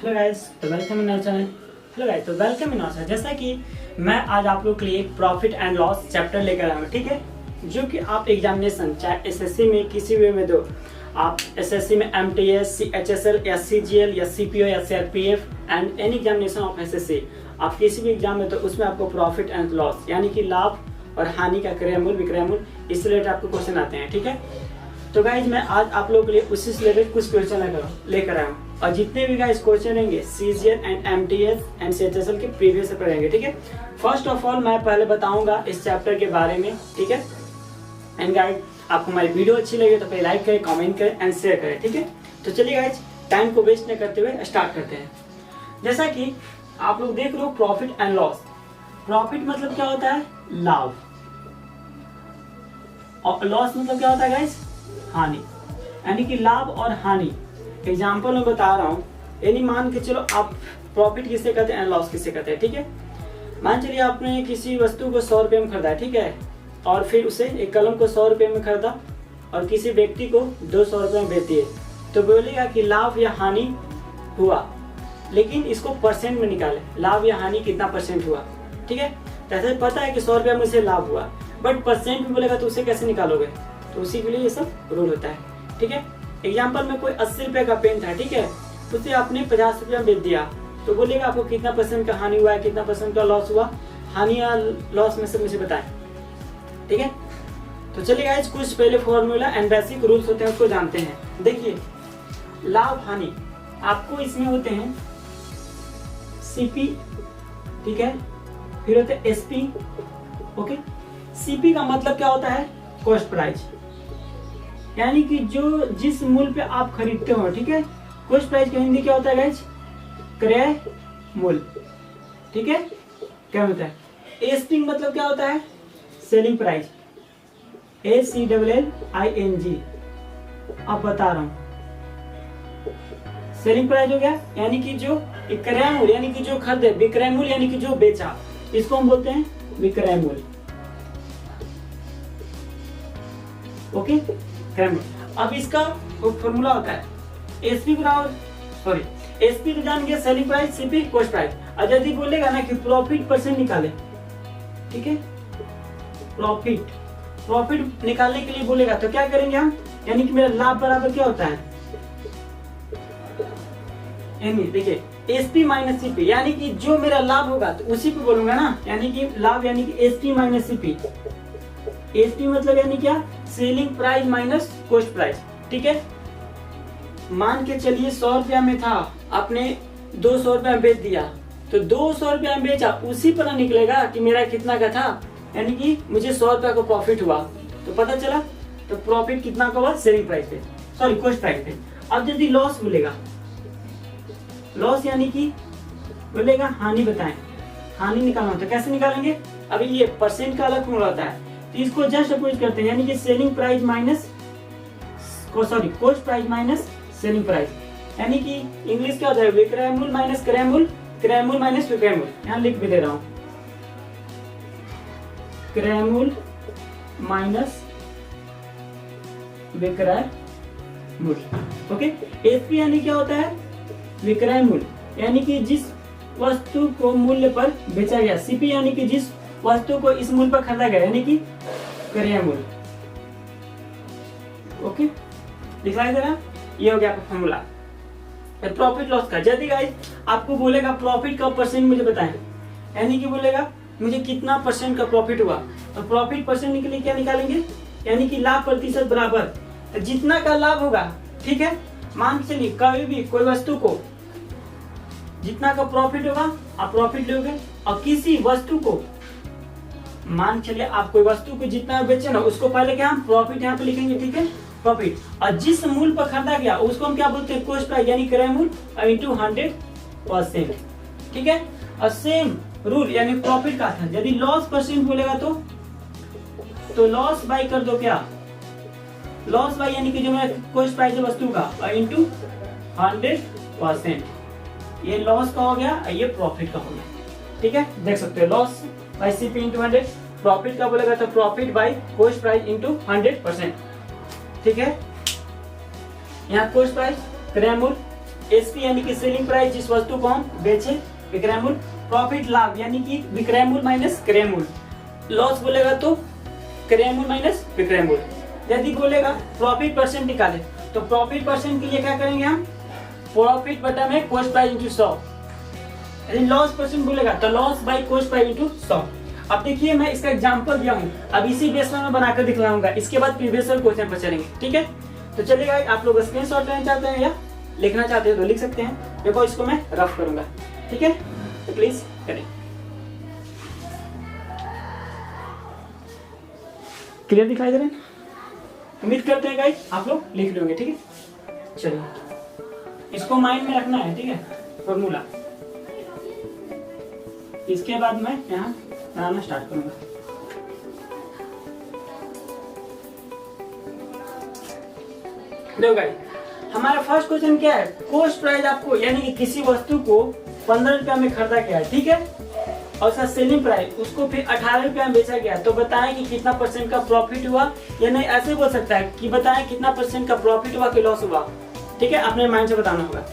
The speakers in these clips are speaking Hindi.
हेलो गाइस, तो welcome in our channel. Hello guys, तो वेलकम इन आवर। जैसा कि मैं आज आप लोग के लिए प्रॉफिट एंड लॉस चैप्टर लेकर आया हूँ, ठीक है, जो कि आप एग्जामिनेशन चाहे एसएससी में किसी वे में दो, आप एसएससी में एमटीएस, एचएसएल या सीजीएल या सीपीओ या CRPF and any examination of SSC, आप किसी भी एग्जाम में तो उसमें आपको प्रॉफिट एंड लॉस यानी कि लाभ और हानि का क्रय मूल्य विक्रय मूल्य इस रिलेटेड आपको क्वेश्चन आते हैं, ठीक है। तो गाइज मैं आज आप लोगों के लिए उसी से रिलेटेड कुछ क्वेश्चन लेकर आया हूँ, और जितने भी गाइज क्वेश्चन रहेंगे CGL and MTS and CHSL के प्रीवियस पेपर रहेंगे, ठीक है। फर्स्ट ऑफ ऑल मैं पहले बताऊंगा इस चैप्टर के बारे में, ठीक है। एंड गाइज आपको हमारी वीडियो अच्छी लगे तो पहले लाइक करें, कमेंट करें एंड शेयर करें, ठीक है। तो चलिए गाइज टाइम को वेस्ट न करते हुए स्टार्ट करते हैं। जैसा कि आप लोग देख लो प्रॉफिट एंड लॉस। प्रॉफिट मतलब क्या होता है? लाभ। और लॉस मतलब क्या होता है गाइज? हानि। यानी कि लाभ और हानि। एग्जाम्पल मैं बता रहा हूँ, यानी मान के चलो आप प्रॉफिट किसे कहते हैं एंड लॉस किसे कहते हैं, ठीक है। मान चलिए आपने किसी वस्तु को 100 रुपये में खरीदा है, ठीक है, और फिर उसे एक कलम को 100 रुपये में खरीदा और किसी व्यक्ति को 200 रुपये में बेच दिए, तो बोलेगा कि लाभ या हानि हुआ, लेकिन इसको परसेंट में निकाले, लाभ या हानि कितना परसेंट हुआ, ठीक है। जैसे पता है कि 100 रुपया में से लाभ हुआ, बट परसेंट में बोलेगा तो उसे कैसे निकालोगे? तो उसी के लिए ये सब रूल होता है, ठीक है। एग्जाम्पल में कोई 80 रुपये का पेन था, ठीक है, उसे आपने 50 रुपया बेच दिया, तो बोलेगा आपको कितना परसेंट का हानि हुआ है, कितना परसेंट का लॉस हुआ, हानि या लॉस में से मुझे बताएं, ठीक है। तो चलिए गाइस कुछ पहले फॉर्मूला एंड बेसिक रूल्स होते हैं उसको जानते हैं। देखिए लाभ हानि आपको इसमें होते हैं सीपी, ठीक है, फिर होते हैं एसपी, ओके। सीपी का मतलब क्या होता है? कॉस्ट प्राइस, यानी कि जो जिस मूल्य पे आप खरीदते हो, ठीक है। कॉस्ट प्राइस का हिंदी क्या होता है गाइज? क्रय मूल्य, ठीक है, क्या होता है। एसपी मतलब क्या होता है? Selling price, ACLLING। अब बता रहा हूं, सेलिंग प्राइस हो गया यानी कि जो क्रय मूल्य यानी कि जो खरीदे, विक्रय मूल्य यानी कि जो बेचा, इसको हम बोलते हैं विक्रय मूल्य, ओके, क्रय मूल्य। अब इसका फॉर्मूला होता है एसपी बराबर एसपी तो जान गया selling price, CP cost price. और यदि बोलेगा ना कि प्रॉफिट परसेंट निकाले, ठीक है, प्रॉफिट निकालने के लिए बोलेगा तो क्या करेंगे हम? यानी कि मेरा लाभ बराबर क्या होता है? यानी देखिए एसपी माइनस सीपी, यानी कि जो मेरा लाभ होगा तो उसी पे बोलूंगा ना, यानी कि लाभ यानी कि एसपी माइनस सीपी। एसपी मतलब यानी क्या? Selling price minus cost price, ठीक है। मान के चलिए 100 रुपया में था, आपने 200 रुपया बेच दिया, तो 200 रुपया में बेचा, उसी पर निकलेगा कि मेरा कितना का था, यानी कि मुझे 100 रुपया का प्रॉफिट हुआ, तो पता चला तो प्रॉफिट कितना का हुआ? सेलिंग प्राइस पे, सॉरी कॉस्ट प्राइस पे। अब यदि लॉस बोलेगा, लॉस यानी कि बोलेगा हानि बताएं, हानि निकालना तो कैसे निकालेंगे? अभी ये परसेंट का अलग फॉर्मूला होता है, तो इसको जस्ट अपोज करते हैं, यानी कि selling price minus cost price minus selling price, यानी कि इंग्लिश क्या होता है? विक्रय मूल्य माइनस क्रय मूल्य, क्रय मूल्य माइनस विक्रय मूल्य। यहाँ लिख भी दे रहा हूं, क्रय मूल्य माइनस विक्रय मूल्य, ओके। एसपी यानी क्या होता है? विक्रय मूल्य, यानी कि जिस वस्तु को मूल्य पर बेचा गया। सीपी यानी कि जिस वस्तु को इस मूल्य पर खरीदा गया, यानी कि क्रय मूल्य, ओके। दिखाई दे रहा? ये हो गया आपका फॉर्मूला प्रॉफिट लॉस का। यदि गाइस आपको बोलेगा प्रॉफिट का परसेंट मुझे बताएं, यानी कि बोलेगा मुझे कितना परसेंट का प्रॉफिट हुआ, तो प्रॉफिट परसेंट के लिए क्या निकालेंगे? यानी कि लाभ प्रतिशत बराबर, तो जितना का लाभ होगा, ठीक है। मान के चलिए कभी भी कोई वस्तु को जितना का प्रॉफिट होगा आप प्रॉफिट लोगे, और किसी वस्तु को मान चलिए आप कोई वस्तु को जितना बेचे ना, उसको पहले क्या हम प्रॉफिट यहाँ पे लिखेंगे, ठीक है, प्रॉफिट। और जिस मूल्य पर खरीदा गया उसको हम क्या बोलते हैं? कॉस्ट प्राइस, यानी क्रय मूल्य इंटू 100%, ठीक है। और सेम रूल यानी प्रॉफिट का था, यदि लॉस परसेंट बोलेगा तो लॉस बाय कर दो, क्या लॉस बाय, यानी कि जो मेरा कॉस्ट प्राइस है वस्तु का इंटू 100%, ये लॉस का हो गया, ये प्रॉफिट का हो गया, ठीक है। देख सकते हो loss by CP into 100, profit का बोलेगा तो profit by cost price into 100%, ठीक है। यहाँ कॉस्ट प्राइस, क्रय मूल्य, एसपी यानी कि सेलिंग प्राइस, जिस वस्तु को हम बेचे, विक्रय मूल्य। प्रॉफिट लाभ यानी कि विक्रय मूल्य माइनस क्रय मूल्य। लॉस बोलेगा तो क्रय मूल्य माइनस विक्रय मूल्य। यदि बोलेगा प्रॉफिट परसेंट निकाले तो प्रॉफिट परसेंट के लिए क्या करेंगे हम, प्रॉफिट बटा में कॉस्ट प्राइस इंटू 100। यदि लॉस परसेंट बोलेगा तो loss by cost price into 100। अब देखिए मैं इसका एग्जांपल दिया हूँ, अब इसी बेस पर मैं बनाकर दिखलाऊंगा, इसके बाद प्रीवियस क्वेश्चन पर चलेंगे। ठीक है, तो चलिएगा, आप लोग स्क्रीनशॉट लेना चाहते हैं या लिखना चाहते हैं तो लिख सकते हैं। देखो इसको मैं रफ करूंगा, ठीक है, तो प्लीज करें। क्लियर दिखाई दे रहे हैं? उम्मीद करते हैं गाइस आप लोग लिख लोगे। ठीक है, चलिए इसको माइंड में रखना है। ठीक है, फॉर्मूला। इसके बाद मैं यहाँ बनाना स्टार्ट करूंगा। देखो गाइस, हमारा फर्स्ट क्वेश्चन क्या है, कॉस्ट प्राइस आपको यानी कि किसी वस्तु को 15 रुपया में खरीदा गया है, ठीक है, और उसका सेलिंग प्राइस उसको फिर 18 रुपया में बेचा गया, तो बताएं कि कितना परसेंट का प्रॉफिट हुआ, या नहीं ऐसे बोल सकता है कि बताएं कितना परसेंट का प्रॉफिट हुआ कि लॉस हुआ। ठीक है, अपने माइंड से बताना होगा।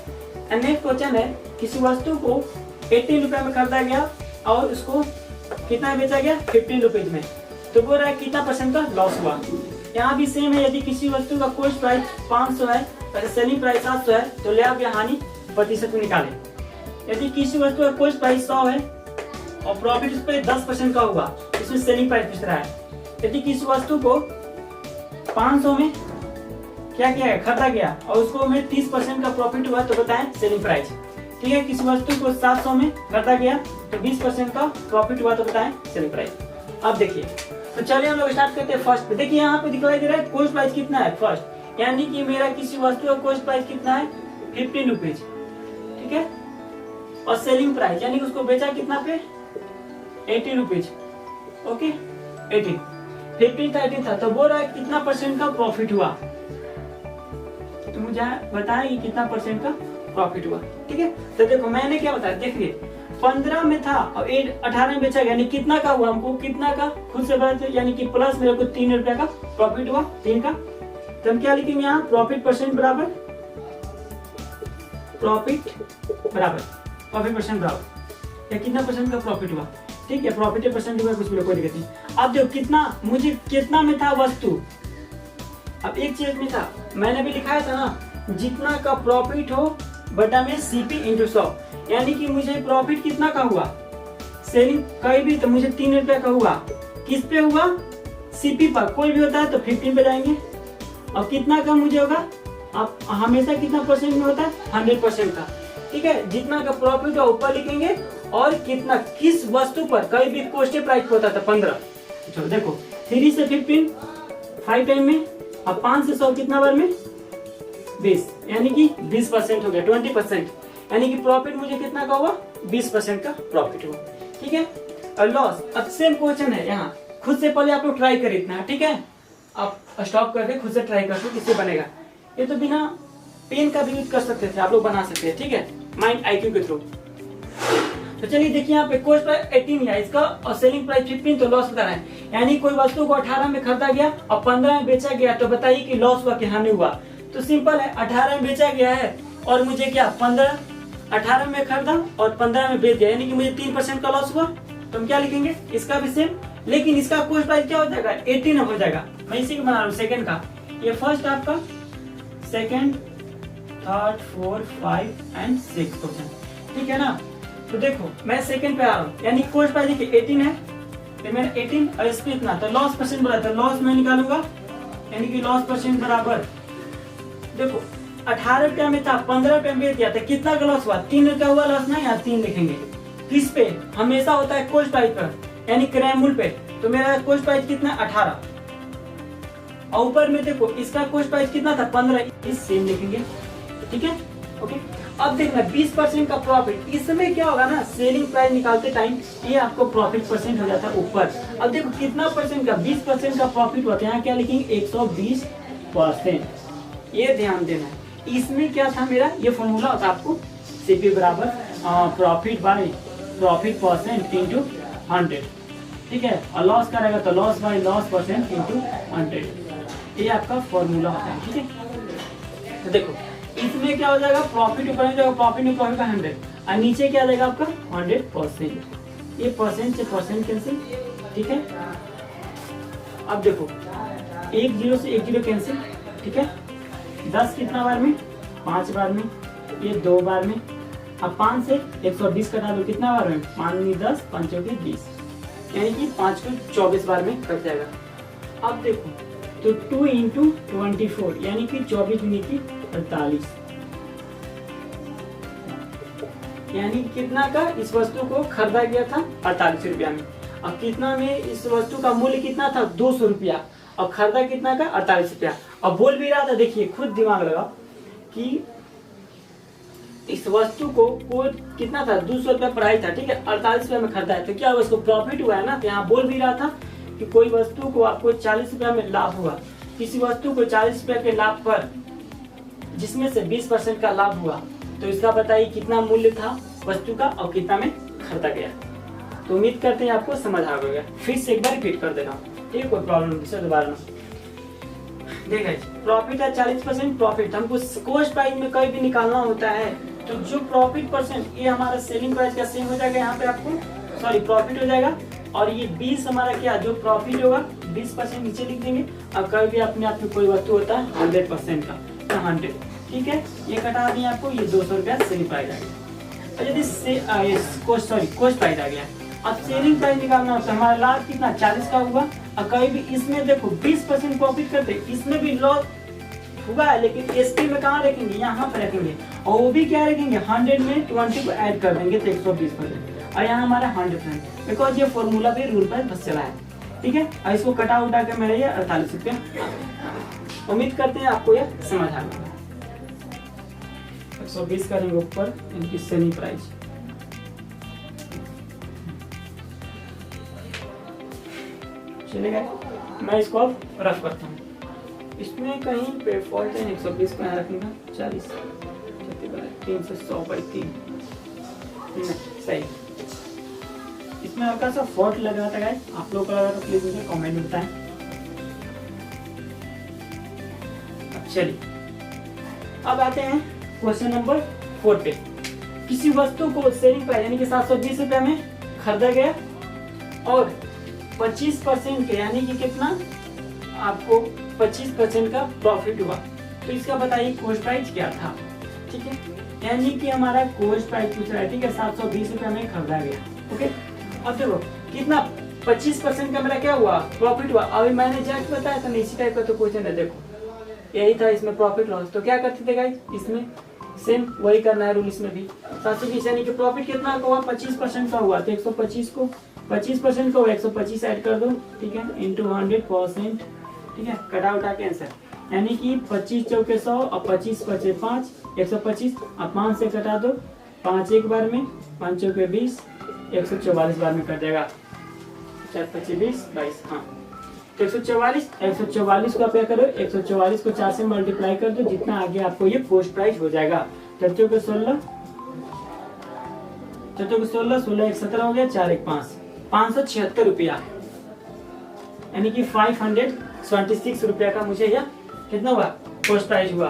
एंड नेक्स्ट क्वेश्चन है, किसी वस्तु को 18 रुपया में खरीदा गया और उसको कितना बेचा गया, 15 रुपीज में, तो बोल रहा है कितना परसेंट का लॉस हुआ। यहाँ भी सेम है, यदि किसी वस्तु का कॉस्ट प्राइस 500 है और सेलिंग प्राइस 700 है तो लाभ या हानि प्रतिशत में निकालें। यदि किसी वस्तु का कॉस्ट प्राइस 100 है और प्रॉफिट उस पर 10% का हुआ, इसमें सेलिंग प्राइस पूछ रहा है। यदि किसी वस्तु को 500 में क्या किया खरीदा गया और उसको में 30% का प्रॉफिट हुआ, तो बताएं सेलिंग प्राइस। ठीक है, किसी वस्तु को 700 में खरीदा गया तो 20% का प्रॉफिट हुआ, तो बताएं सेलिंग प्राइस। अब देखिए, तो चलिए हम लोग स्टार्ट करते हैं फर्स्ट पे। देखिए यहाँ पे दिखाई दे रहा है कॉस्ट प्राइस कितना है फर्स्ट, यानी कि मेरा किसी वस्तु का कॉस्ट प्राइस कितना है 15 रुपीज। ठीक है, और सेलिंग प्राइस यानी कि उसको बेचा कितना पे 80 रुपीज। ओके, 18 15 था 18 था, तो बोल रहा है कितना परसेंट का प्रॉफिट हुआ, तो मुझे बताएं कि कितना परसेंट का प्रॉफिट हुआ। ठीक है, तो देखो मैंने क्या बताया, देखिए 15 में था और 18 में बेचा गया, यानी कितना का हुआ, हमको कितना का खुद से बता, यानी कि प्लस मेरे को 3 रुपया का प्रॉफिट हुआ, 3 का। तो हम क्या लिखेंगे यहाँ, प्रॉफिट परसेंट बराबर प्रॉफिट परसेंट बराबर या कितना परसेंट का प्रॉफिट हुआ। ठीक है, प्रॉफिट परसेंट हुआ, कुछ भी कोई दिक्कत नहीं। अब देखो कितना, मुझे कितना में था वस्तु, अब एक चीज में था, मैंने भी लिखाया था ना, जितना का प्रॉफिट हो बटा में सीपी इंटू 100, यानी कि मुझे प्रॉफिट कितना का हुआ, सेलिंग कहीं भी तो मुझे 3 रुपया का हुआ, किस पे हुआ, सीपी पर, कोई भी होता है तो 15 पे जाएंगे। और कितना का मुझे होगा, आप हमेशा कितना परसेंट में होता है 100% का। ठीक है, जितना का प्रॉफिट हो ऊपर लिखेंगे, और कितना किस वस्तु पर, कहीं भी कॉस्ट प्राइस होता था 15। चलो देखो 3 से 15 5 टाइम में, अब 5 से 100 कितना बार में 20, यानी कि 20% हो गया, 20%, यानी कि प्रॉफिट मुझे कितना का हुआ 20% का प्रॉफिट हुआ। ठीक है, और लॉस, अब सेम क्वेश्चन है यहाँ, खुद से पहले आप लोग ट्राई कर इतना। ठीक है, आप स्टॉप करके खुद से ट्राई करते किससे बनेगा, ये तो बिना पेन का भी यूज कर सकते थे, आप लोग बना सकते हैं। ठीक है, माइंड आईक्यू के थ्रू। तो चलिए देखिए यहाँ पे कॉस्ट प्राइस 18 है इसका और सेलिंग प्राइस 15, तो लॉस बता रहा है, यानी कोई वस्तु को 18 में खरीदा गया और 15 में बेचा गया, तो बताइए कि लॉस हुआ कि हानि हुआ। तो सिंपल है, 18 में बेचा गया है और मुझे क्या 18 में खरीदा और 15 में बेच दिया, यानी कि मुझे 3% का लॉस हुआ। तो हम क्या लिखेंगे, इसका भी सेम, लेकिन इसका कॉस्ट प्राइस क्या हो जाएगा 18 हो जाएगा। मैं इसी को बना रहा हूँ सेकंड का, ये फर्स्ट आपका, second, third, fourth, 5 and 6 question. ठीक है ना, तो देखो मैं सेकंड पे आ रहा हूँ, यानी कॉस्ट प्राइस देखिए 18 है, तो मैंने 18 और इस पे इतना, तो लॉस परसेंट बोला था, लॉस मैं निकालूंगा, यानी कि लॉस परसेंट बराबर, देखो 18 रुपया में था, 15 रुपया में बेच दिया, तो कितना का लॉस हुआ, 3 रुपया हुआ लॉस ना, यहाँ 3 लिखेंगे। किस पे, हमेशा होता है कॉस्ट प्राइस पर, यानी क्रय मूल्य पे, तो मेरा कॉस्ट प्राइस कितना 18, और ऊपर में देखो इसका कॉस्ट प्राइस कितना था 15, इस सेम लिखेंगे। ठीक है, ओके। अब देखना 20% का प्रॉफिट, इसमें क्या होगा ना, सेलिंग प्राइस निकालते टाइम ये आपको प्रॉफिट परसेंट हो जाता है ऊपर। अब देखो कितना परसेंट का, 20% का प्रॉफिट होता है, यहाँ क्या लिखेंगे 120%, ये ध्यान देना है। इसमें क्या था मेरा, ये फॉर्मूला होता है आपको, सीपी बराबर profit by profit percent into 100। ठीक है, और लॉस करेगा तो loss by loss percent into 100, ये आपका फॉर्मूला होता है। ठीक है, तो देखो इसमें क्या हो जाएगा, प्रॉफिट ऊपर में जाएगा, प्रॉफिट में प्रॉफिट का 100 और नीचे क्या आ जाएगा आपका 100%। ये परसेंट से परसेंट कैंसिल, ठीक है। अब देखो 1 0 से 1 0 कैंसिल, ठीक है। 10 कितना बार में, 5 बार में, ये 2 बार में। अब 5 से 120 कटा दो, कितना बार में, 5 10 5 के 20, यानी कि 5 को 24 बार में कट जाएगा। अब देखो तो 2 इंटू 24 यानी कि 24 गुनी की 48, यानी कितना का इस वस्तु को खरीदा गया था 48 रुपया में। अब कितना में इस वस्तु का मूल्य कितना था 200 रुपया, और खरीदा कितना का 48 रुपया। अब बोल भी रहा था, देखिए खुद दिमाग लगा कि इस वस्तु को कितना था 200 रुपया प्राइस था, ठीक है, 48 रुपया में खरीदा है, तो क्या उसको प्रॉफिट हुआ है ना। तो यहाँ बोल भी रहा था कि कोई वस्तु को आपको 40 रुपया में लाभ हुआ, किसी वस्तु को 40 रुपया के लाभ पर जिसमें से 20% का लाभ हुआ, तो इसका बताइए कितना मूल्य था वस्तु का और कितना में खरीदा गया। तो उम्मीद करते हैं आपको समझ आ गया। फिर से एक बार रिपीट कर दे रहा हूँ, ठीक है, कोई प्रॉब्लम नहीं, दोबारा ना। देखिए प्रॉफिट है 40% प्रॉफिट, हमको कॉस्ट प्राइस में कहीं भी निकालना होता है, तो जो प्रॉफिट परसेंट ये हमारा सेलिंग प्राइस का सेम हो जाएगा, यहाँ पे आपको सॉरी प्रॉफिट हो जाएगा, और ये 20 हमारा क्या जो प्रॉफिट होगा 20% नीचे लिख देंगे। और कभी भी अपने आप में कोई वस्तु होता है 100% का, तो 100, ठीक है, ये कटा दिए आपको, ये 200 रुपया सेलिंग प्राइस आ गया। और यदि कॉस्ट प्राइस आ गया, अब सेलिंग प्राइस निकालना होता है, हमारा लाभ कितना 40 का हुआ, और कहीं भी इसमें देखो 20% प्रॉफिट करते, इसमें भी लॉस हुआ है, लेकिन एसपी में कहाँ रखेंगे, यहाँ पे रखेंगे, और वो भी क्या रखेंगे 100 में 20 को ऐड कर देंगे, तो 120%, और यहाँ हमारा 100%, बिकॉज ये फॉर्मूला भी रूल पर बस चला है, ठीक है। और इसको कटा उठा के मेरे ये 48 रुपया। उम्मीद करते हैं आपको ये समझ आ गया। 120 करेंगे ऊपर इनकी सेलिंग प्राइस, चलेगा। मैं इसको अब रफ करता हूँ, इसमें कहीं पे फॉल्ट है, 120 को यहाँ रखेंगे 40 300/3 सही। इसमें हल्का सा फॉल्ट लग रहा था गाइस, आप लोग को लगा तो प्लीज मुझे कमेंट में बताएं। चलिए अब आते हैं क्वेश्चन नंबर 4 पे। किसी वस्तु को सेलिंग प्राइस यानी कि 720 रुपया में खरीदा गया और 25% के यानी कि कितना आपको 25% का प्रॉफिट हुआ, तो इसका बताइए कॉस्ट प्राइस क्या था, ठीक है। यानी कि हमारा कॉस्ट प्राइस पूछ रहा है, ठीक है, 720 रुपया में खरीदा गया, ओके। अब देखो कितना 25% का मेरा क्या हुआ प्रॉफिट हुआ। अभी मैंने जस्ट बताया था ना इसी टाइप का तो क्वेश्चन है, देखो यही था इसमें प्रॉफिट लॉस, तो क्या करते थे गाइस, इसमें सेम वही करना है रूल, इसमें भी 720 यानी कि प्रॉफिट कितना का हुआ 25% का हुआ, तो 125 को 25% को 125 ऐड कर दो, ठीक है, इंटू 100%, ठीक है, कटा उठा के आंसर, यानी कि 25 चौके 100 और 25 बचे 5, 125, अब 5 से कटा दो, 5 एक बार में, 5 चौके 20, 144 बार में कट जाएगा, 4 25 20 22, हाँ, 144 को आप क्या करो 144 को 4 से मल्टीप्लाई कर दो, जितना आगे आपको ये कॉस्ट प्राइस हो जाएगा। 4 चौके 16, 16 एक 17 हो गया, 4 एक 5, 576 रुपया, यानी कि 526 रुपया का मुझे यह कितना हुआ कॉस्ट प्राइस हुआ,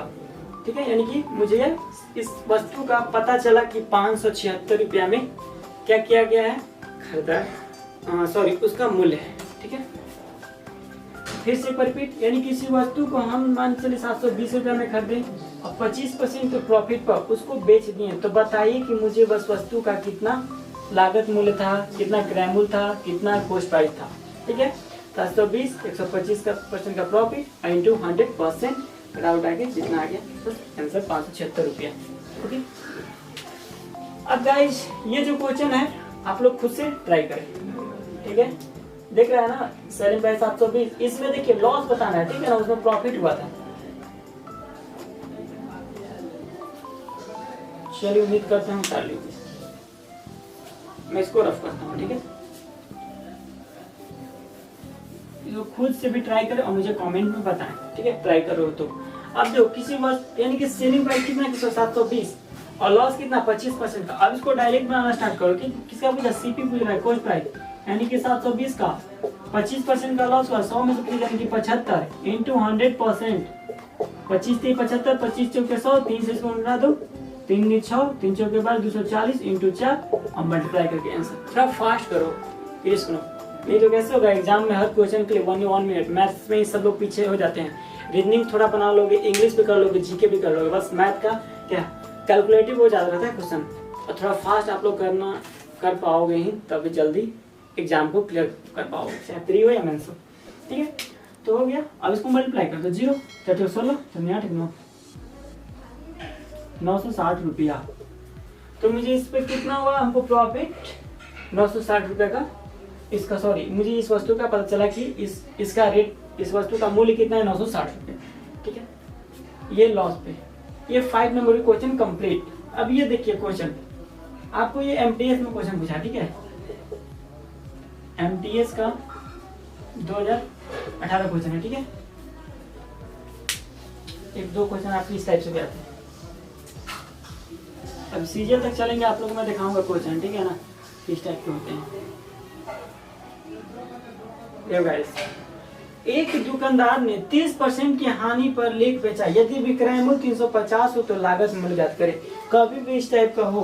ठीक है। यानी कि मुझे इस वस्तु का पता चला कि 576 रुपया में क्या किया गया है, खरीदा, सॉरी उसका मूल्य है, ठीक है। फिर से रिपीट, यानी किसी वस्तु को हम मान चले 720 रुपया में खरीदे और 25% प्रॉफिट पर उसको बेच दिए, तो बताइए कि मुझे बस वस्तु का कितना लागत मूल्य था, कितना क्रय मूल्य था, कितना कॉस्ट प्राइस था, ठीक है। 720 125% का प्रॉफिट इंटू 100% उठा के जितना आ गया बस आंसर 576 रुपया, ओके। अब गाइस ये जो क्वेश्चन है आप लोग खुद से ट्राई करें, ठीक है। देख रहे हैं ना सेलिंग प्राइस 720, इसमें देखिए लॉस बताना है, ठीक है ना, उसमें प्रॉफिट हुआ था। चलिए उम्मीद करते हैं कर लीजिए, मैं इसको रफ करता हूँ, ठीक है। इसको खुद से भी ट्राई करें और मुझे कमेंट में बताएं, ठीक है, ट्राई करो तो। अब देखो किसी वस्तु यानी कि सेलिंग प्राइस कितना 720 और लॉस कितना 25% का। अब इसको डायरेक्ट बनाना स्टार्ट करो कि किसका पूछा, सीपी पूछ रहा है, कॉस्ट प्राइस, यानी कि 720 का 25% का लॉस हुआ, 100 में से पूछ यानी कि 75 इंटू 100%, 25 3 75, 25 चौके 100, 3 से इसको मिला दो, 3 × 6, 3 चौके 12, 240 × 4 और मल्टीप्लाई करके आंसर। थोड़ा फास्ट करो, फिर सुनो, नहीं तो कैसे होगा एग्जाम में हर क्वेश्चन के लिए 1 मिनट। मैथ्स में सब लोग पीछे हो जाते हैं, रीजनिंग थोड़ा बना लोगे, इंग्लिश भी कर लोगे, जीके भी कर लोगे, बस मैथ का क्या कैलकुलेटिव हो जाता रहता है क्वेश्चन, और थोड़ा फास्ट आप लोग कर पाओगे ही तभी जल्दी एग्जाम को क्लियर कर पाओगे, चाहे प्री हो या मेंस हो। ठीक है, तो हो गया। अब इसको मल्टीप्लाई कर दो, 0 4 16 8 9 960 रुपया। तो मुझे इस पे कितना हुआ, हमको प्रॉफिट 960 रुपये का, इसका सॉरी मुझे इस वस्तु का पता चला कि इसका रेट, इस वस्तु का मूल्य कितना है, 960 रुपये। ठीक है, ये लॉस पे, ये 5 नंबर की क्वेश्चन कंप्लीट। अब ये देखिए क्वेश्चन, आपको ये एमटीएस में क्वेश्चन पूछा, ठीक है, एमटीएस का 2018 क्वेश्चन है। ठीक है, 1-2 क्वेश्चन आपकी इस टाइप से भी आते हैं। अब सीजीएल तक चलेंगे, आप लोग मैं दिखाऊंगा क्वेश्चन, ठीक है ना, किस टाइप के होते हैं। गाइस, एक दुकानदार ने 30% की हानि पर लेख बेचा, यदि विक्रय मूल्य 350 हो तो लागत मूल्य ज्ञात करें। कभी भी इस टाइप का हो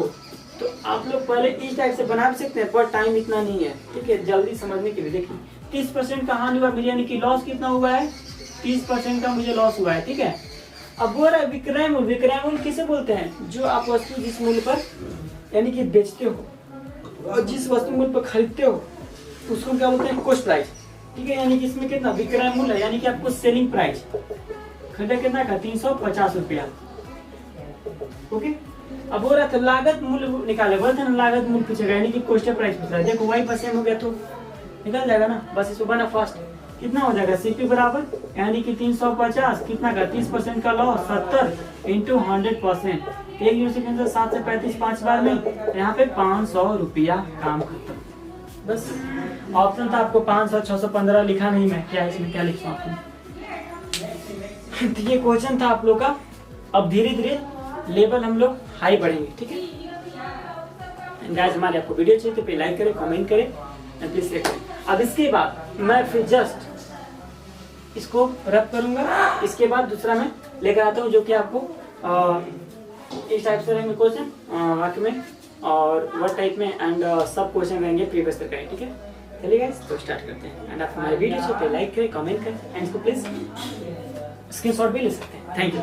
तो आप लोग पहले इस टाइप से बना भी सकते हैं, पर टाइम इतना नहीं है। ठीक है, जल्दी समझने के लिए देखिए, 30% का हानि हुआ यानी कि लॉस कितना हुआ है, 30% का मुझे लॉस हुआ है। ठीक है, अब बोल रहा है विक्रय मूल्य, विक्रय मूल्य किसे बोलते हैं, जो आप वस्तु जिस मूल्य पर यानी कि बेचते हो और जिस वस्तु मूल्य पर खरीदते हो उसको क्या बोलते हैं, कॉस्ट प्राइस। ठीक है, यानी कि इसमें कितना विक्रय मूल्य है, यानी कि आपको सेलिंग प्राइस खरीदा कितना का 350 रुपया। ओके, अब हो रहा था लागत मूल्य निकाले, बोलते हैं लागत मूल्य पूछेगा, यानी कि कॉस्ट प्राइस पूछ रहा है। देखो वही बस सेम हो गया तो निकल जाएगा ना, बस इसको बना फास्ट। कितना हो जाएगा, सीपी बराबर यानी कि 350 कितना का 30% का लॉस 70 × 100%, 1 यूनिट सेकंड से 7 से 35 5 बार में, यहाँ पे 500 रुपया काम खत्म। बस ऑप्शन था आपको 500 615 लिखा नहीं मैं, क्या इसमें क्या लिखा आपको। तो ये क्वेश्चन था आप लोग का। अब धीरे धीरे लेवल हम लोग हाई बढ़ेंगे। ठीक है गाइस, हमारे आपको वीडियो चाहिए तो लाइक करें, कमेंट करें, प्लीज शेयर करें। अब इसके बाद मैं फिर जस्ट इसको रब करूंगा, इसके बाद दूसरा मैं लेकर आता हूँ जो कि आपको इस टाइप से रहेंगे क्वेश्चन वाक्य में और वर्ड टाइप में, एंड सब क्वेश्चन रहेंगे प्रीवियस तक का। ठीक है, चलिए गाइस तो स्टार्ट करते हैं। एंड आप हमारे वीडियो चाहिए तो लाइक करें, कमेंट करें, एंड इसको प्लीज स्क्रीनशॉट भी ले सकते हैं। Thank you.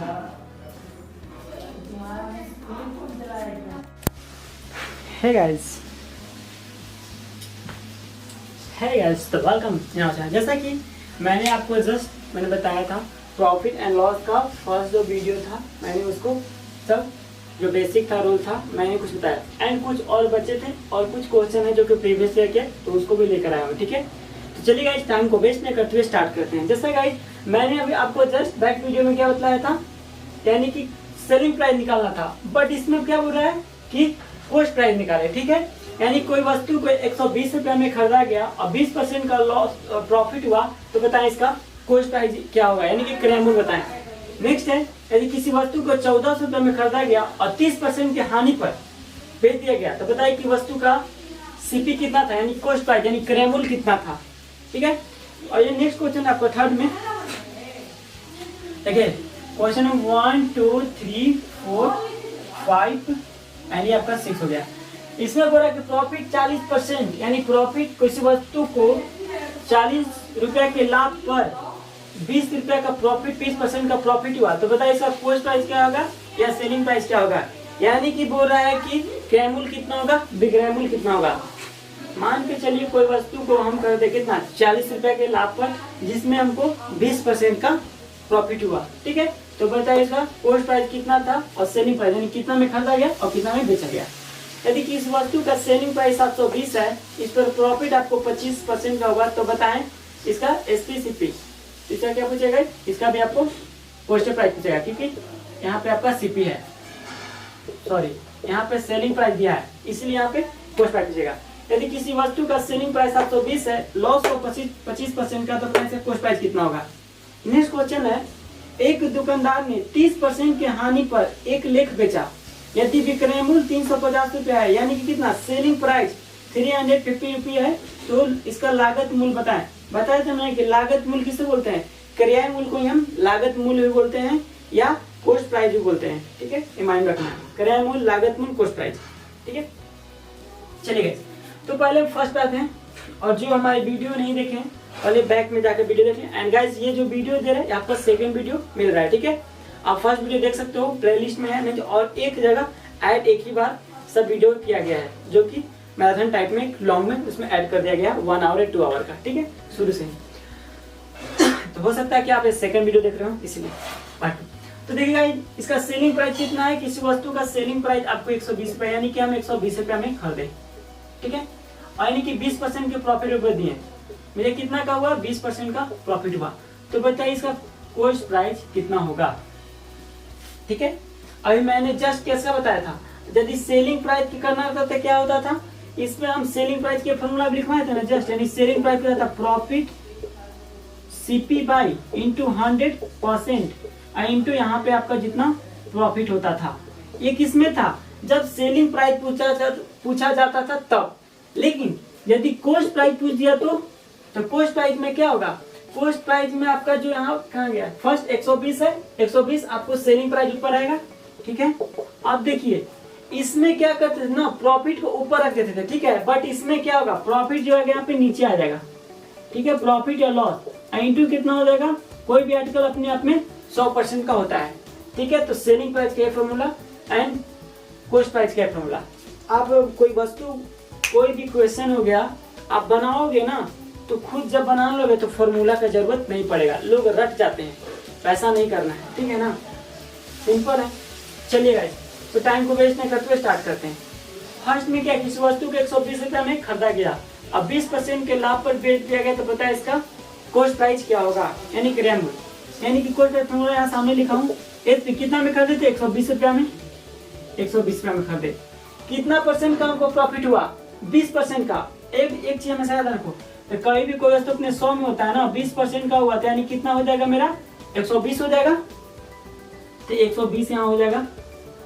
हे गाइस, तो वेलकम। जैसा कि मैंने आपको मैंने बताया था प्रॉफिट एंड लॉस का फर्स्ट जो वीडियो था, मैंने उसको सब जो बेसिक था रूल था मैंने कुछ बताया, एंड कुछ और बचे थे और कुछ क्वेश्चन है जो कि प्रीवियस ईयर के, तो उसको भी लेकर आया हूँ। ठीक है, तो चलिए गाइस टाइम को वेस्ट नहीं करते हुए स्टार्ट करते हैं। जैसा गाइस मैंने अभी आपको जस्ट बैक वीडियो में क्या बताया था, यानी कि सेलिंग प्राइस निकालना था, बट इसमें क्या बोल रहा है कि कॉस्ट प्राइस निकाले। ठीक है, यानी कोई वस्तु को 120 रुपया में खरीदा गया और 20% का लॉस प्रॉफिट हुआ, तो बताएं इसका कॉस्ट प्राइस क्या होगा, यानी कि क्रय मूल्य बताएं। नेक्स्ट है, यदि किसी वस्तु को 1400 रुपये में खरीदा गया और 30% की हानि पर बेच दिया गया, तो बताइए कि वस्तु का सीपी कितना था, यानी कॉस्ट प्राइस यानी क्रय मूल्य कितना था। ठीक है, और ये नेक्स्ट क्वेश्चन आपको थर्ड में देखिए, क्वेश्चन 1 2 3 4 5 यानी आपका 6 हो गया। इसमें बोला कि प्रॉफिट 40%, यानी प्रॉफिट किसी वस्तु को 40 रुपया के लाभ पर 20 रुपया का प्रॉफिट, 20% का प्रॉफिट हुआ, तो बताइए इसका कॉस्ट प्राइस क्या होगा या सेलिंग प्राइस क्या होगा। यानी कि बोल रहा है कि क्रय मूल्य कितना होगा, विक्रय मूल्य कितना होगा। मान के चलिए कोई वस्तु को हम कर दे कितना 40 रुपया के लाभ पर, जिसमें हमको 20% का प्रॉफिट हुआ। ठीक है, तो बताइए इसका कॉस्ट प्राइस कितना था और सेलिंग प्राइस यानी कितना में खरीदा गया और कितना में बेचा गया। यदि कि इस वस्तु का सेलिंग प्राइस 720 है, इस पर प्रॉफिट आपको 25% का होगा, तो बताएं इसका एसपीसीपी, इसका क्या पूछेगा, इसका भी आपको कॉस्ट प्राइस पूछेगा, क्योंकि यहाँ पे आपका सीपी है, सॉरी यहाँ पे सेलिंग प्राइस दिया है, इसलिए यहाँ पे कॉस्ट प्राइस पूछेगा। यदि किसी वस्तु का सेलिंग प्राइस 720 है, लॉस हो 25% का, तो कॉस्ट प्राइस कितना होगा। नेक्स्ट क्वेश्चन है, एक दुकानदार ने 30% की हानि पर एक लेख बेचा, यदि विक्रय मूल्य 350 रुपया है, यानी कि कितना सेलिंग प्राइस 350 रुपया है, तो इसका लागत मूल्य बताएं। बताया था मैंने कि लागत मूल्य किसे बोलते हैं, क्रय मूल्य को हम लागत मूल्य भी बोलते हैं, या कॉस्ट प्राइस भी बोलते हैं, ठीक है, ये माइंड रखना है, क्रय मूल्य, लागत मूल्य, कॉस्ट प्राइस, ठीक है। चलिए गाइस, तो पहले हम फर्स्ट पे आते हैं, और जो हमारे वीडियो नहीं देखे हैं पहले बैक में जाकर वीडियो देखें। एंड गाइस ये जो वीडियो दे रहे हैं आपको सेकंड वीडियो मिल रहा है, ठीक है। आप फर्स्ट वीडियो देख सकते हो, प्लेलिस्ट में है, नहीं तो और एक जगह ऐड एक ही बार सब वीडियो किया गया है, जो कि मैराथन टाइप में लॉन्ग में उसमें ऐड कर दिया गया 1 आवर या 2 आवर का, ठीक है, शुरू से ही। तो हो सकता है कि आप सेकंड वीडियो देख रहे हो इसलिए पार्ट 2। तो देखिएगा इसका सेलिंग प्राइस कितना है, किसी वस्तु का सेलिंग प्राइस आपको 120 रुपए, यानी कि हम 120 रुपया में खरीदे, ठीक है, और यानी कि 20% के प्रॉफिट रुपए दिए, मेरे कितना का हुआ, 20% का प्रॉफिट हुआ। तो बताइए इसका कॉस्ट प्राइस कितना होगा, ठीक है। अभी मैंने जस्ट कैसा बताया था, यदि सेलिंग प्राइस की करना होता तो क्या होता था, इसमें हम सेलिंग प्राइस के फॉर्मूला भी लिखवाए थे ना जस्ट, यानी सेलिंग प्राइस क्या था, profit CP by into 100% into यहाँ पे आपका जितना प्रॉफिट होता था। ये किसमें था, जब सेलिंग प्राइस पूछा जाता था तब, लेकिन यदि कॉस्ट प्राइस पूछ दिया तो कॉस्ट प्राइस में क्या होगा, कॉस्ट प्राइस में आपका जो यहाँ कहाँ गया, फर्स्ट 120 है, 120 आपको सेलिंग प्राइस ऊपर आएगा, ठीक है। अब देखिए इसमें क्या करते थे ना, प्रॉफिट को ऊपर रख देते थे, ठीक है, बट इसमें क्या होगा, प्रॉफिट जो है यहाँ पे नीचे आ जाएगा, ठीक है, प्रॉफिट या लॉस इंटू कितना हो जाएगा, कोई भी आर्टिकल अपने आप में 100% का होता है, ठीक है। तो सेलिंग प्राइस का फॉर्मूला एंड कॉस्ट प्राइस का फॉर्मूला। आप कोई वस्तु, कोई भी क्वेश्चन हो गया आप बनाओगे ना, तो खुद जब बना लोगे तो फॉर्मूला का जरूरत नहीं पड़ेगा, लोग रट जाते हैं, वैसा नहीं करना है, ठीक है ना, सिंपल है। चलिए गाइस, तो टाइम को वेस्ट नहीं करते हुए स्टार्ट करते हैं। फर्स्ट में क्या, किसी वस्तु को 120 रुपया में खरीदा गया, अब 20% के लाभ पर बेच दिया गया, तो पता है इसका कॉस्ट प्राइस क्या होगा, यानी क्रय मूल्य, यानी कि कॉस्ट प्राइस फॉर्मूला यहाँ सामने लिखा हूँ। कितना में खरीदे थे, 120 रुपया में, 120 रुपया में खरीदे, कितना परसेंट का हमको प्रॉफिट हुआ, 20% का। एक चीज हमेशा याद रखो, तो कहीं भी कोई वस्तु अपने 100 में होता है ना, 20% का हुआ था, यानी कितना हो जाएगा मेरा, 120 हो जाएगा, तो 120 यहाँ हो जाएगा,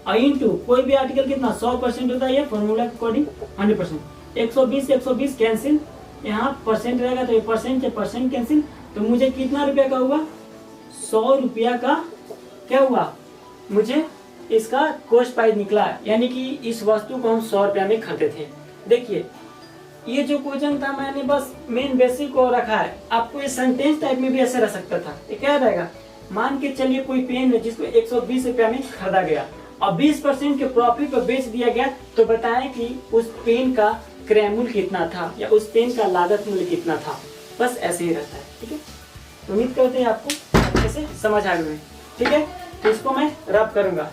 और इंटू कोई भी आर्टिकल कितना 100% होता है, फॉर्मूला के अकॉर्डिंग 100%, 120 कैंसिल, यहाँ परसेंट रहेगा तो ये परसेंट से परसेंट कैंसिल, तो मुझे कितना रुपया का हुआ, 100 रुपया का क्या हुआ, मुझे इसका कॉस्ट प्राइस निकला, यानी कि इस वस्तु को हम 100 रुपया में खरीदे थे। देखिए ये जो क्वेश्चन था मैंने बस मेन बेसिक को रखा है, आपको ये सेंटेंस टाइप में भी ऐसे रह सकता था। ये क्या रहेगा, मान के चलिए कोई पेन है जिसको 120 रुपया में खरीदा गया और 20% के प्रॉफिट पर बेच दिया गया, तो बताएं कि उस पेन का क्रय मूल्य कितना था या उस पेन का लागत मूल्य कितना था, बस ऐसे ही रहता है, ठीक है। तो उम्मीद करते हैं आपको अच्छे से समझ आ गए, ठीक है। तो इसको मैं रब करूंगा,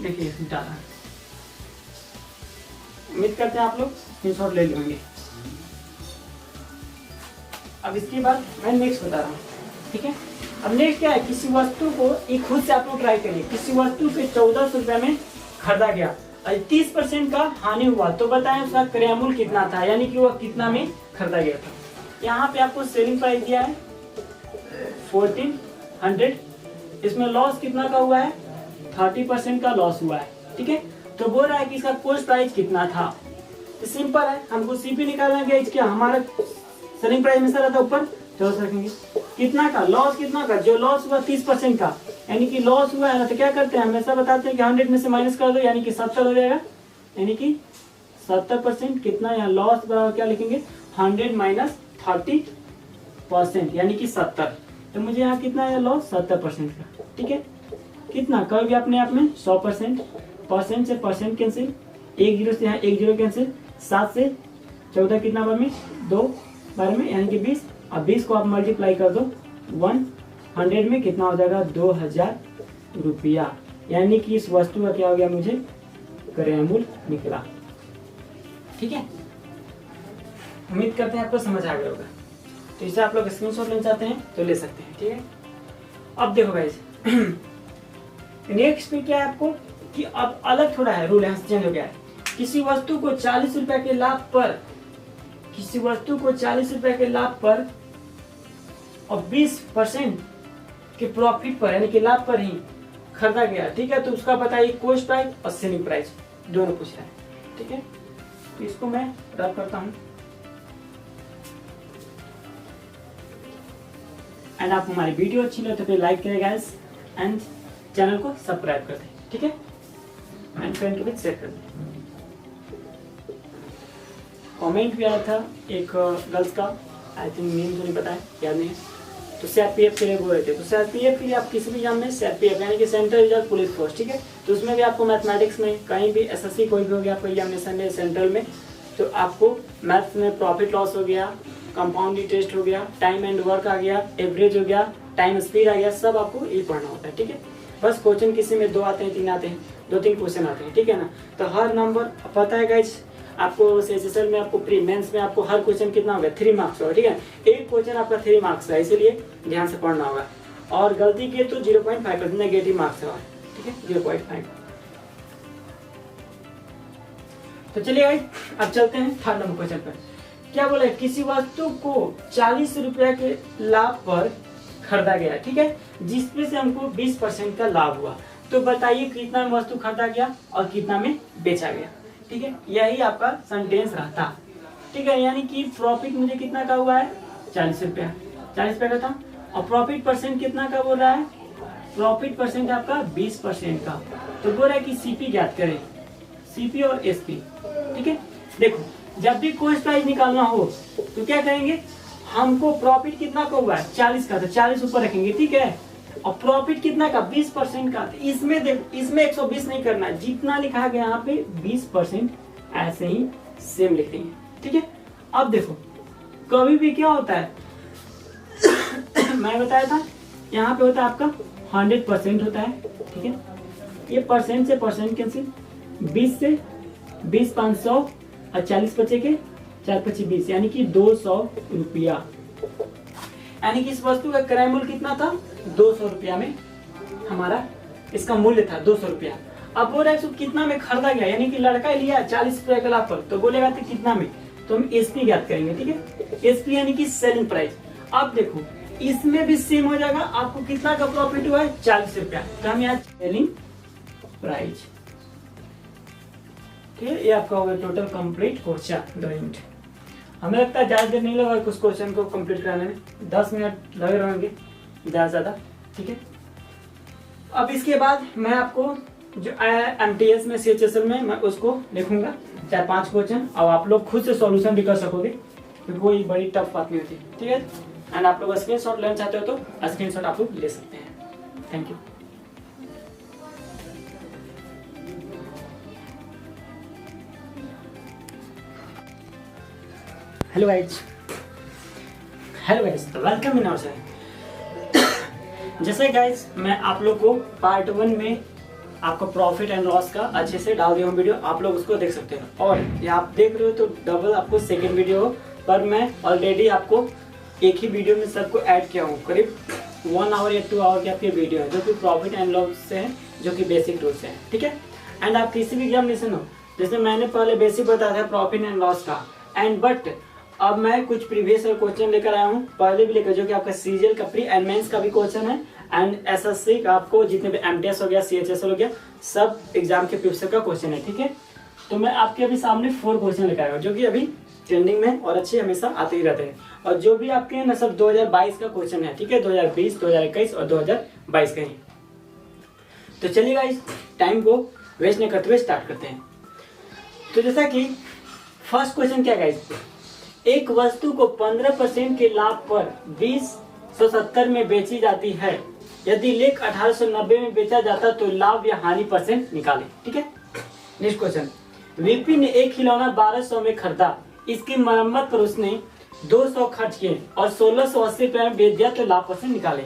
देखिए डाला, उम्मीद करते हैं आप लोग स्क्रीनशॉट ले लेंगे। अब इसके बाद मैं नेक्स्ट बता रहा हूँ, ठीक है। अब नेक्स्ट क्या है, किसी वस्तु को एक खुद से आप लोग ट्राई करिए, किसी वस्तु पे 1400 रुपया में खरीदा गया और 30% का हानि हुआ, तो बताएं उसका क्रय मूल्य कितना था, यानी कि वह कितना में खरीदा गया था। यहाँ पे आपको सेलिंग प्राइस दिया है 1400, इसमें लॉस कितना का हुआ है, 30% का लॉस हुआ है, ठीक है। तो बोल रहा है कि इसका कॉस्ट प्राइस कितना था, तो सिंपल है, हमको सीपी निकालना है, इसके हमारा सेलिंग प्राइस में रहता ऊपर, तो रखेंगे कितना का लॉस, कितना का जो लॉस हुआ 30% का, यानी कि लॉस हुआ है ना, तो क्या करते हैं हमेशा बताते हैं कि 100 में से माइनस कर दो, यानी कि 70 हो जाएगा, यानी कि 70% कितना, यहाँ लॉस बराबर क्या लिखेंगे, 100 माइनस 30%, यानी कि 70, तो मुझे यहाँ कितना है लॉस, 70% का, ठीक है। कितना कर भी अपने आप में 100%, परसेंट से परसेंट कैंसिल, 1 0 से यहाँ 1 0 कैंसिल, 7 से 14 कितना बार में, 2 बार में, यानी कि 20, अब 20 को आप मल्टीप्लाई कर दो 100 में, कितना हो जाएगा 2000 रुपया, यानी कि इस वस्तु का क्या हो गया, मुझे क्रय मूल्य निकला, ठीक है। उम्मीद करते हैं आपको समझ आ गया होगा। तो इसे आप लोग स्क्रीनशॉट लेना चाहते हैं तो ले सकते हैं, ठीक है। अब देखो गाइस नेक्स्ट पे क्या है आपको कि अब अलग थोड़ा है, रूल यहाँ से चेंज हो गया है। किसी वस्तु को 40 रुपए के लाभ पर, किसी वस्तु को 40 रुपए के लाभ पर और 20% के प्रॉफिट पर, यानी कि लाभ पर ही खरीदा गया, ठीक है। तो उसका बताइए कॉस्ट प्राइस और सेलिंग प्राइस दोनों पूछ रहा है, ठीक है। तो इसको मैं रब करता हूं, एंड आप हमारी वीडियो अच्छी लगे तो फिर लाइक करें गाइस एंड चैनल को सब्सक्राइब कर दें, ठीक है, एंड फ्रेंड के बीच शेयर कर दें। कमेंट भी आया था एक गर्ल्स का, आई थिंक नेम तो नहीं पता है, याद नहीं है, तो CRPF के लिए बोल रहे थे। तो CRPF के लिए आप किसी भी एग्जाम में CRPF यानी कि सेंट्रल रिजर्व पुलिस फोर्स, ठीक है, तो उसमें भी आपको मैथमेटिक्स में कहीं भी SSC कोई भी हो गया आपको एग्जामिनेशन में सेंट्रल में, तो आपको मैथ्स में प्रॉफिट लॉस हो गया, कंपाउंड इंटरेस्ट हो गया, टाइम एंड वर्क आ गया, एवरेज हो गया, टाइम स्पीड आ गया, सब आपको ये पढ़ना होता है, ठीक है। बस क्वेश्चन किसी में 2 आते हैं, 3 आते हैं, 2-3 क्वेश्चन आते हैं, ठीक है ना। तो हर नंबर पता है गाइस आपको SSL में, आपको प्री मेंस में आपको हर क्वेश्चन कितना होगा, 3 मार्क्स होगा, ठीक है। एक क्वेश्चन आपका 3 मार्क्स का, इसलिए ध्यान से पढ़ना होगा, और गलती किए तो 0.5% नेगेटिव मार्क्स होगा, ठीक है, 0.5। तो चलिए गाइस अब चलते हैं 3rd नंबर क्वेश्चन पर। क्या बोला है, किसी वस्तु को 40 रुपया के लाभ पर खरीदा गया, ठीक है, जिसमें से हमको 20% का लाभ हुआ। तो बताइए कितना में वस्तु खरीदा गया और कितना में बेचा गया, ठीक है, यही आपका सेंटेंस रहता, ठीक है। यानी कि प्रॉफिट मुझे कितना का हुआ है, 40 रुपया, 40 रुपया का था, और प्रॉफिट परसेंट कितना का बोल रहा है, प्रॉफिट परसेंट आपका 20% का। तो बोल रहा है कि CP ज्ञात करें, CP और SP, ठीक है। देखो जब भी कॉस्ट प्राइस निकालना हो तो क्या करेंगे, हमको प्रॉफिट कितना का हुआ है, 40 का, तो 40 ऊपर रखेंगे, ठीक है, और प्रॉफिट कितना का, 20% का। तो इसमें देखो, इसमें 120 नहीं करना है, जितना लिखा गया यहाँ पे 20% ऐसे ही सेम लिख देंगे, ठीक है। अब देखो कभी भी क्या होता है मैं बताया था यहाँ पे होता है आपका 100% होता है, ठीक है, ये परसेंट से परसेंट कैंसिल, 20 से 20 500 और 40 बचे के 4 25 20, यानी कि 200 रुपया, यानी कि इस वस्तु का क्रय मूल्य कितना था, 200 रुपया में हमारा इसका मूल्य था 200 रुपया। अब बोल रहा है कितना में खरीदा गया, यानी कि लड़का लिया 40 रुपया के लाभ पर, तो बोलेगा तो कितना में, तो हम SP ज्ञात करेंगे, ठीक है, SP यानी कि सेलिंग प्राइस। अब देखो इसमें भी सेम हो जाएगा, आपको कितना का प्रॉफिट हुआ है, 40 रुपया, तो हम यहाँ सेलिंग प्राइस, ठीक है, ये आपका होगा टोटल कंप्लीट क्वेश्चन। हमें लगता है ज्यादा देर नहीं लगा कुछ क्वेश्चन को कंप्लीट कराने में, 10 मिनट लगे रहेंगे ज्यादा, ठीक है। अब इसके बाद मैं आपको जो MTS में CHSL में मैं उसको लिखूंगा 4-5 क्वेश्चन, और आप लोग खुद से सॉल्यूशन भी कर सकोगे, क्योंकि कोई बड़ी टफ बात नहीं होती, ठीक है। एंड आप लोग स्क्रीनशॉट लेना चाहते हो तो स्क्रीनशॉट आप लोग ले सकते हैं। Thank you. Hello guys, welcome in our channel. जैसे गाइज मैं आप लोग को पार्ट 1 में आपको प्रॉफिट एंड लॉस का अच्छे से डाल दिया हूँ वीडियो, आप लोग उसको देख सकते हैं, और ये आप देख रहे हो तो डबल आपको सेकेंड वीडियो पर मैं ऑलरेडी आपको एक ही वीडियो में सबको ऐड किया हूँ, करीब 1 आवर या 2 आवर की आपकी वीडियो है, जो कि प्रॉफिट एंड लॉस से है, जो कि बेसिक रूल्स है, ठीक है। एंड आप किसी भी एग्जामिनेशन हो, जैसे मैंने पहले बेसिक बताया था प्रॉफिट एंड लॉस का, एंड बट अब मैं कुछ प्रीवियस क्वेश्चन लेकर आया हूँ, पहले भी लेकर, जो कि आपका CGL का प्री एंड मेंस का भी क्वेश्चन है, एंड SSC का आपको जितने भी MTS हो गया, CHSL हो गया, सब एग्जाम के प्रीवियस का क्वेश्चन है, ठीक है। तो मैं आपके अभी सामने 4 क्वेश्चन लेकर आया हूँ, जो कि अभी ट्रेंडिंग में और अच्छे हमेशा आते ही रहते हैं, और जो भी आपके हैं ना सब 2022 का क्वेश्चन है, ठीक है, 2020, 2021 और 2022 का ही। तो चलिए गाइस टाइम को वेस्ट नहीं करते हुए स्टार्ट करते हैं। तो जैसा कि फर्स्ट क्वेश्चन क्या गाइस, एक वस्तु को 15% के लाभ पर 2070 में बेची जाती है, यदि लेख 1890 में बेचा जाता तो लाभ या हानि परसेंट निकालें, ठीक है। नेक्स्ट क्वेश्चन, VP ने एक खिलौना 1200 में खरीदा, इसकी मरम्मत पर उसने 200 खर्च किए और 1680 रुपये में बेच दिया, तो लाभ परसेंट निकालें।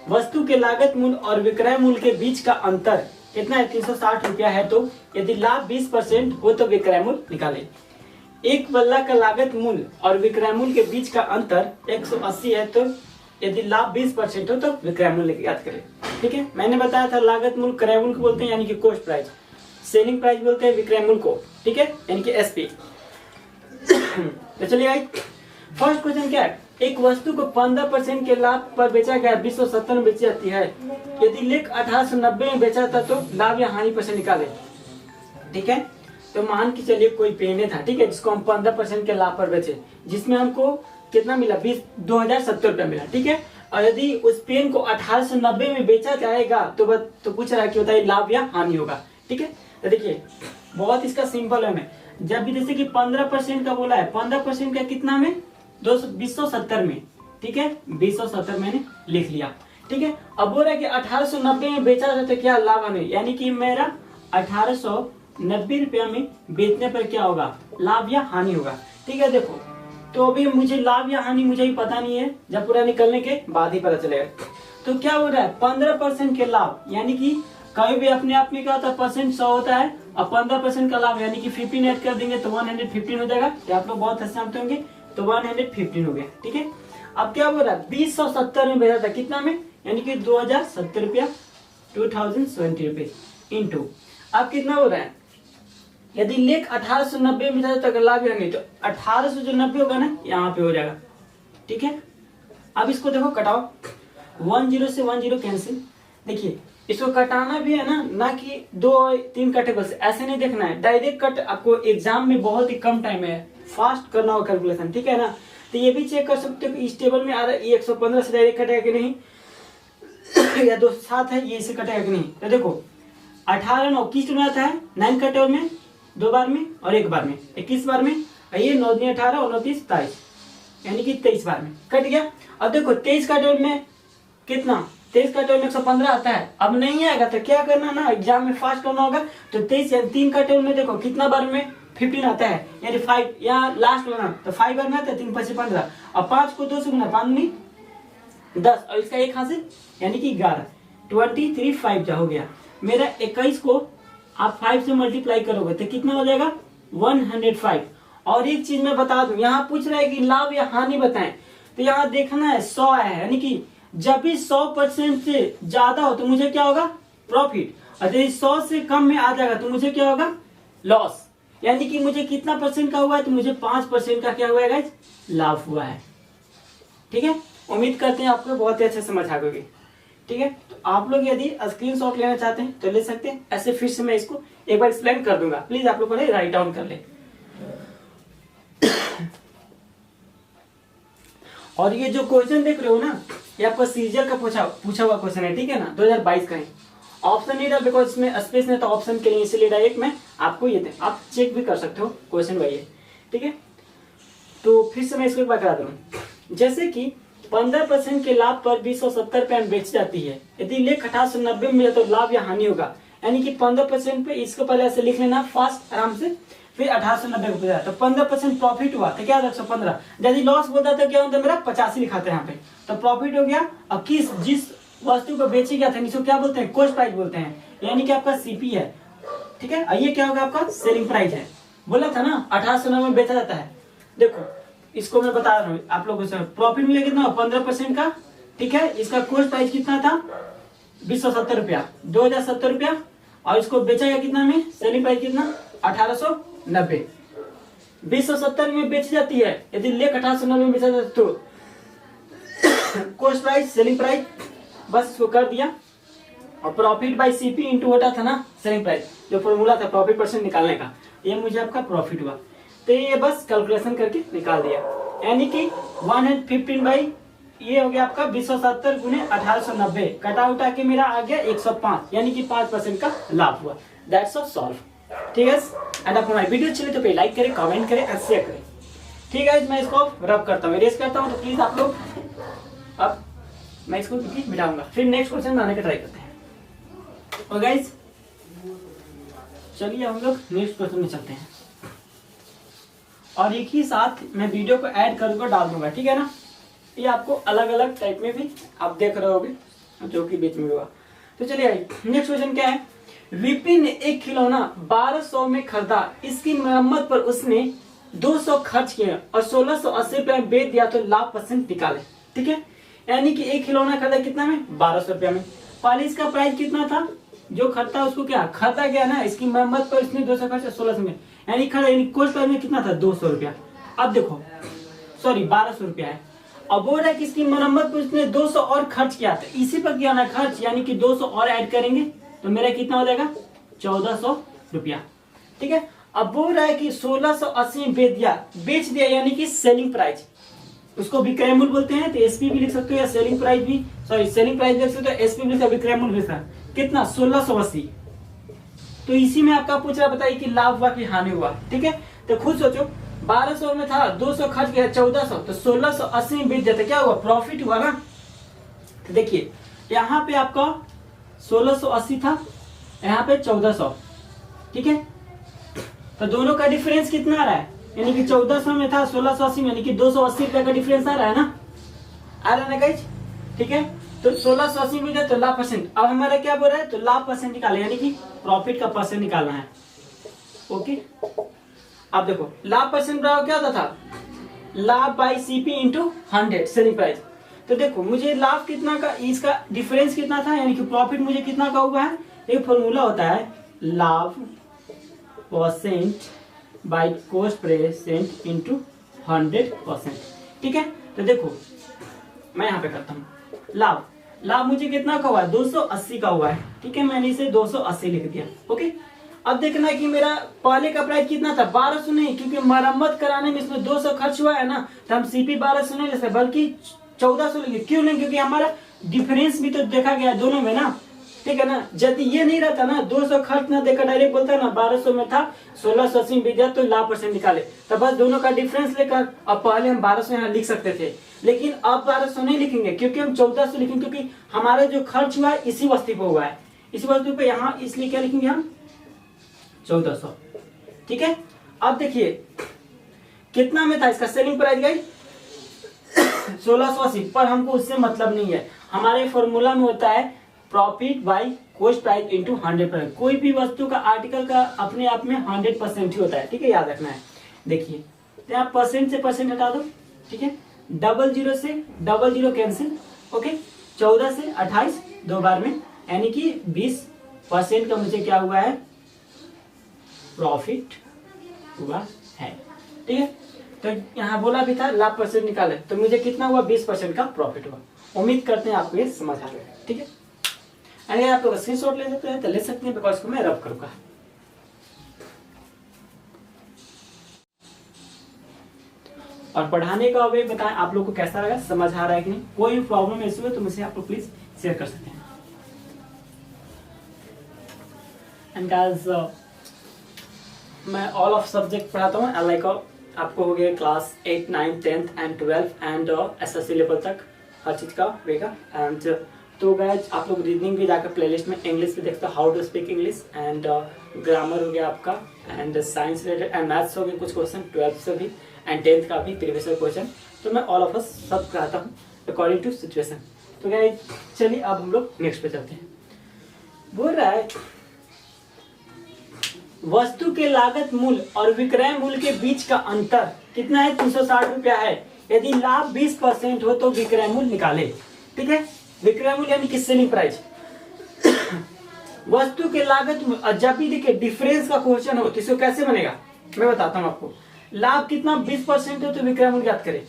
वस्तु के लागत मूल्य और विक्रय मूल्य के बीच का अंतर कितना है, 360 रुपया है, तो यदि लाभ 20% हो तो विक्रय मूल्य निकालें। एक बल्ला का लागत मूल्य और विक्रय मूल्य के बीच का अंतर 180 है, तो यदि लाभ 20% हो तो विक्रय मूल्य याद करें, ठीक है। मैंने बताया था लागत मूल्य क्रय मूल्य को बोलते हैं, यानी कि कॉस्ट प्राइस, सेलिंग प्राइस बोलते हैं विक्रय मूल्य को, ठीक है, यानी कि SP। तो चलिए भाई फर्स्ट क्वेश्चन क्या है, एक वस्तु को 15% के लाभ पर बेचा गया, 2070 में बेची जाती है, यदि लेख 1890 में बेचा था तो लाभ या हानि परसेंट निकाले, ठीक है। तो मान के चलिए कोई पेन था, ठीक है, जिसको हम 15% के लाभ पर बेचे, जिसमें हमको कितना मिला, 2070 रुपया मिला, ठीक है। और यदि उस पेन को 1890 में बेचा जाएगा तो पूछ रहा है कि बताइए लाभ या हानि होगा। ठीक है, तो देखिए बहुत इसका सिंपल है। मैं जब भी जैसे कि 15% का बोला है, 15% का कितना में 2070 में, ठीक है 2070 मैंने लिख लिया। ठीक है, अब बोल रहा है कि 1890 में बेचा जाए तो क्या लाभ हानि, यानी कि मेरा 1890 रुपया में बेचने पर क्या होगा, लाभ या हानि होगा। ठीक है, देखो तो अभी मुझे लाभ या हानि मुझे भी पता नहीं है, जब पूरा निकलने के बाद ही पता चलेगा। तो क्या हो रहा है 15% के लाभ, यानी कि कभी भी अपने आप में क्या होता है परसेंट 100 होता है और 15% का लाभ यानी कि 15 ऐड कर देंगे तो 115 हो जाएगा। ये आप लोग बहुत अच्छे जानते होंगे, तो 115 हो गया। ठीक है, अब क्या बोल रहा है 2070 में बेचा था, कितना में, यानी कि 2070 रुपया 2070 रुपये इंटू, अब कितना हो रहा है, यदि लेख 1890 में जाए तो लाभ नहीं, तो 1800 जो 90 होगा ना यहाँ पे हो जाएगा। ठीक है, अब इसको देखो कटाओ, 10 से 10 कैंसिल। देखिए इसको कटाना भी है ना कि 2 और 3 कटे बस, ऐसे नहीं देखना है, डायरेक्ट कट। आपको एग्जाम में बहुत ही कम टाइम है, फास्ट करना होगा कैलकुलेशन। ठीक है ना, तो ये भी चेक कर सकते हो कि इस टेबल में आ रहा है 115 से डायरेक्ट कटेगा कि नहीं, या 207 है ये इसे कटेगा कि नहीं। तो देखो 18 9 किस में आता है, 9 कटे में 2 बार में और 1 बार में, 21 बार में, ये 9 × 18 और 9 × 30 23, यानी कि 23 बार में कट गया। अब देखो 23 का टेबल में कितना, 23 का टेबल में 115 आता है। अब नहीं आएगा तो क्या करना ना, एग्जाम में फास्ट करना होगा। तो 23 या 3 का टेबल में देखो कितना बार में 15 आता है, यानी 5 यहाँ लास्ट में ना, तो 5 बार में आता है, 3 × 5 = 15 और 5 को 2 से गुना, 5 × 10 और इसका 1 हासिल यानी कि 11, 23 5 जा हो गया मेरा। 21 को आप 5 से मल्टीप्लाई करोगे तो कितना हो जाएगा 105। और एक चीज मैं बता दूं, यहाँ पूछ रहा है कि लाभ या हानि बताएं, तो यहाँ देखना है 100 आया है, यानी कि जब भी 100% से ज्यादा हो तो मुझे क्या होगा प्रॉफिट, और यदि 100 से कम में आ जाएगा तो मुझे क्या होगा लॉस। यानी कि मुझे कितना परसेंट का हुआ है, तो मुझे 5% का क्या हुआ है गाइस, लाभ हुआ है। ठीक है, उम्मीद करते हैं आपको बहुत ही अच्छे समझ आ गई। ठीक है, तो आप लोग यदि स्क्रीनशॉट लेना चाहते हैं तो ले सकते हैं। ऐसे फिर से मैं इसको एक बार एक्सप्लेन कर दूंगा, प्लीज आप लोग पहले राइट डाउन कर ले। और ये जो क्वेश्चन देख रहे हो ना, ये आपका सीरियल का पूछा हुआ क्वेश्चन है। ठीक है ना, 2022 का है। ऑप्शन नहीं रहा बिकॉज इसमें स्पेस नहीं था ऑप्शन के लिए, इसलिए डायरेक्ट मैं आपको ये दे, आप चेक भी कर सकते हो क्वेश्चन वही है। ठीक है, तो फिर से मैं इसको एक बार करा दूं, जैसे कि 15% के लाभ पर 2070 रुपए में बेच जाती है, यदि लेख 1890 में तो लाभ या हानि होगा। यानी कि 15% पे, इसको पहले ऐसे लिख लेना फास्ट आराम से, फिर 1890 को तो 15% प्रॉफिट हुआ तो क्या 115। यदि लॉस बोलता तो क्या होता, मेरा 85 लिखाते हैं यहाँ पे, तो प्रॉफिट हो गया। अब जिस वस्तु को बेची गया था इसको क्या बोलते हैं, कॉस्ट प्राइस बोलते हैं, यानी कि आपका सीपी है। ठीक है, ये क्या होगा आपका सेलिंग प्राइस है। बोला था ना 1890 में बेचा जाता है। देखो इसको मैं बता रहा हूँ आप लोगों से, प्रॉफिट मिलेगा कितना 15% का। ठीक है, इसका कॉस्ट प्राइस कितना था 2070 रुपया, 2070 रुपया, और इसको बेचा गया कितना में, सेलिंग प्राइस कितना 1890। 2070 में बेची जाती है, यदि लेख 1890 में बेचा जाता तो कॉस्ट प्राइस सेलिंग प्राइस, बस इसको कर दिया। और प्रॉफिट बाय सीपी इंटू होता था ना सेलिंग प्राइस, जो फॉर्मूला था प्रॉफिट परसेंट निकालने का, ये मुझे आपका प्रॉफिट हुआ। तो ये बस कैलकुलेशन करके निकाल दिया, यानी कि 115 बाई ये हो गया आपका 270 गुने 1890, कटा उठा के मेरा आ गया 105, यानी कि 5% का लाभ हुआ। That's all solve. ठीक है, एंड आपको हमारी वीडियो अच्छी लगे तो लाइक करें, कमेंट करें और शेयर करें। ठीक है, मैं इसको रब करता हूँ, इरेज करता हूँ, तो प्लीज आप लोग, अब मैं इसको मिटाऊंगा, फिर नेक्स्ट क्वेश्चन बनाने का ट्राई करते हैं। और गाइस चलिए हम लोग नेक्स्ट क्वेश्चन में चलते हैं, और एक ही साथ मैं वीडियो को ऐड कर डाल दूंगा। ठीक है ना, ये आपको अलग अलग टाइप में भी आप देख रहे होगे जो कि बीच में होगा। तो चलिए नेक्स्ट क्वेश्चन क्या है, विपिन ने एक खिलौना 1200 में खरीदा, इसकी मरम्मत पर उसने 200 खर्च किया और 1680 रुपया बेच दिया, तो लाभ परसेंट निकाले। ठीक है, यानी कि एक खिलौना खरीदा कितना में 1200 रुपया में, पहले इसका प्राइस कितना था, जो खरीदा उसको क्या खरीदा गया ना, इसकी मरम्मत पर इसने 200 खर्च 1600 में, यानी कॉस्ट प्राइस में कितना था 200 रुपया। अब देखो सॉरी 1200 रुपया है। अब बोल रहा है कि इसकी मरम्मत पर उसने 200 और खर्च किया, तो इसी पर किया ना खर्च, यानी कि 200 और ऐड करेंगे तो मेरा कितना हो जाएगा 1400 रुपया। ठीक है, अब बोल रहा है कि 1680 में बेच दिया, यानी कि सेलिंग प्राइस। उसको विक्रय मूल्य बोलते हैं, तो एसपी भी लिख सकते हो या सेलिंग प्राइस भी, सॉरी सेलिंग प्राइस लिख सकते हो, एसपी भी लिख सकते हो, विक्रय मूल्य लिख सकते हो। कितना 1680। तो इसी में आपका पूछ रहा, बताइए कि लाभ हुआ कि हानि हुआ। ठीक है, तो खुद सोचो 1200 में था, 200 खर्च किया 1400, तो 1680 में बेच जाता, क्या हुआ प्रॉफिट हुआ ना। तो देखिए यहाँ पे आपका 1680 था, यहाँ पे 1400। ठीक है, तो दोनों का डिफरेंस कितना आ रहा है, यानी कि 1400 में था 1680 में, यानी कि 280 रुपए का डिफरेंस आ रहा है ना, आ रहा है ना गाइज। ठीक है, तो 1680 में तो लाभ परसेंट। अब हमारा क्या बोल रहा है, तो लाभ परसेंट निकाले, यानी कि प्रॉफिट का परसेंट निकालना है। ओके, अब देखो लाभ परसेंट बराबर क्या होता था, लाभ by CP into 100 selling price. तो देखो मुझे लाभ कितना का, इसका डिफरेंस कितना था, यानी कि प्रॉफिट मुझे कितना का हुआ है। एक फॉर्मूला होता है लाभ percent by cost percent into 100%। ठीक है, तो देखो मैं यहाँ पे करता हूँ, लाभ मुझे कितना का हुआ है, 280 का हुआ है। ठीक है, मैंने इसे 280 लिख दिया। ओके, अब देखना है कि मेरा पहले का प्राइस कितना था, 1200 नहीं, क्योंकि मरम्मत कराने में इसमें 200 खर्च हुआ है ना, तो हम सीपी 1200 नहीं ले सकते, बल्कि 1400 लेंगे। क्यों नहीं, क्योंकि हमारा डिफरेंस भी तो देखा गया दोनों में ना। ठीक है ना, यदि ये नहीं रहता ना, 200 खर्च ना देकर डायरेक्ट बोलता ना 1200 में था 1680 में दिया, तो लाभ परसेंट निकाले, तो बस दोनों का डिफरेंस लेकर अब पहले हम 1200 यहाँ लिख सकते थे, लेकिन अब 1200 नहीं लिखेंगे, क्योंकि हम 1400 लिखेंगे, क्योंकि हमारा जो खर्च हुआ है इसी वस्तु पे हुआ है, इसी वस्तु पे यहाँ, इसलिए क्या लिखेंगे हम 1400। ठीक है, अब देखिए कितना में था इसका सेलिंग प्राइस गई 1680, पर हमको उससे मतलब नहीं है। हमारे फॉर्मूला में होता है profit by cost price into 100%। कोई भी वस्तु का, आर्टिकल का अपने आप में 100% ही होता है। ठीक है, याद रखना है। देखिए तो आप परसेंट से परसेंट हटा दो। ठीक है, 00 से 00 कैंसिल। ओके, 14 से 28 दो बार में, यानी कि 20% का मुझे क्या हुआ है, प्रॉफिट हुआ है। ठीक है, तो यहाँ बोला भी था लाभ परसेंट निकाले, तो मुझे कितना हुआ, 20% का प्रॉफिट हुआ। उम्मीद करते हैं आपको ये समझ आ गया। ठीक है, अगर आप लोग स्क्रीनशॉट ले सकते हैं तो ले सकते हैं, बिकॉज इसको मैं रब करूंगा। और पढ़ाने का वे बताएं आप लोग को कैसा लगा, समझ आ रहा है कि नहीं, कोई प्रॉब्लम इशू है तो मुझे आप लोग प्लीज शेयर कर सकते हैं। एंड गाइस मैं ऑल ऑफ सब्जेक्ट पढ़ाता हूँ, लाइक आपको हो गया class 8, 9, 10 and 12 and SSC level तक हर चीज का वेगा। एंड तो गाइस आप लोग रीजनिंग भी जाकर प्लेलिस्ट में इंग्लिश पे देखते हो, how to speak English, and grammar हो गया आपका, and science related and maths हो गए कुछ क्वेश्चन 12th से भी एंड 10th का भी प्रीवियस क्वेश्चन। तो मैं ऑल ऑफ अस सब कराता हूँ अकॉर्डिंग टू सिचुएशन। तो गाइस चलिए अब हम लोग नेक्स्ट पे चलते हैं। बोल रहा है वस्तु के लागत मूल्य और विक्रय मूल्य के बीच का अंतर कितना है, 360 रुपया है। यदि लाभ 20% हो तो विक्रय मूल्य निकाले। ठीक है, विक्रय मूल्य यानी कि सेलिंग प्राइस। वस्तु के लागत में जब भी देखिए डिफरेंस का क्वेश्चन हो तो इसको कैसे बनेगा मैं बताता हूं आपको। लाभ कितना 20% हो तो विक्रय मूल्य ज्ञात करें।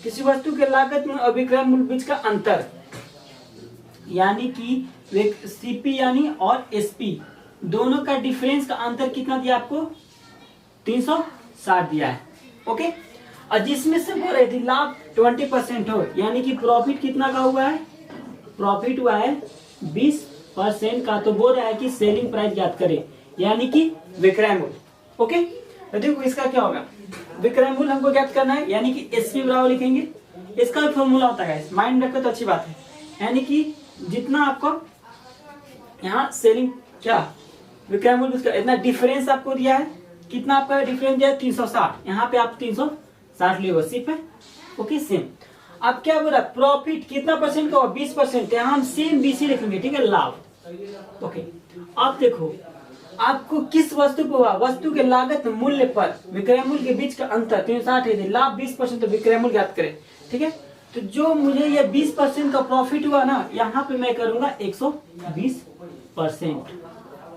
किसी वस्तु के लागत में और विक्रय मूल्य बीच का अंतर, यानी कि सीपी यानी और एसपी दोनों का डिफरेंस का अंतर कितना दिया आपको, 360 दिया है। ओके, और जिसमें से बोल रहे थे लाभ 20% हो, यानी कि प्रॉफिट कितना का हुआ है, प्रॉफिट हुआ है 20% का, तो बोल रहा है कि सेलिंग प्राइस ज्ञात करें, यानी कि विक्रय मूल्य। ओके, तो देखो इसका क्या होगा, विक्रय मूल्य हमको ज्ञात करना है, यानी कि एसपी बराबर लिखेंगे। इसका भी फॉर्मूला होता है, माइंड रखो तो अच्छी बात है, यानी कि जितना आपको यहाँ सेलिंग क्या विक्रय मूल्य उसका इतना डिफरेंस आपको दिया है, कितना आपका डिफरेंस दिया है 360, यहाँ पे आप 360 लिए सिर्फ है। Okay, same. अब क्या बोल रहा है प्रॉफिट कितना परसेंट का होगा, 20%, यहाँ हम सेम बीसी लिखेंगे। ठीक है, लाभ। ओके, अब देखो आपको किस वस्तु पर हुआ, वस्तु के लागत मूल्य पर विक्रय मूल्य के बीच का अंतर 360 है, लाभ 20% तो विक्रय मूल्य ज्ञात करें। ठीक है, तो जो मुझे ये 20% का प्रॉफिट हुआ ना, यहाँ पे मैं करूंगा 120%।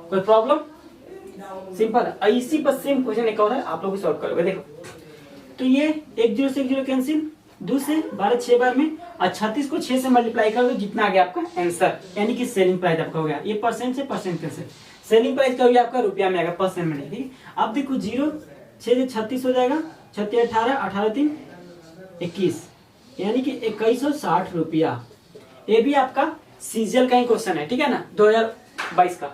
कोई प्रॉब्लम, सिंपल है। इसी पर सेम क्वेश्चन एक और है, आप लोग सॉल्व करोगे। देखो तो ये 1 0 से 1 0 कैंसिल, 2 से 12 6 बार में, और 36 को 6 से मल्टीप्लाई कर दो, जितना आ गया आपका आंसर, यानी कि सेलिंग प्राइस आपका हो गया। ये परसेंट से परसेंट कैंसिल, सेलिंग प्राइस का हो गया आपका रुपया में आएगा, परसेंट में नहीं। ठीक है, अब देखो 0 6 से 36 हो जाएगा, 36 18 18 3 21, यानी कि 2160 रुपया। ये भी आपका सीजीएल का ही क्वेश्चन है, ठीक है ना, 2022 का।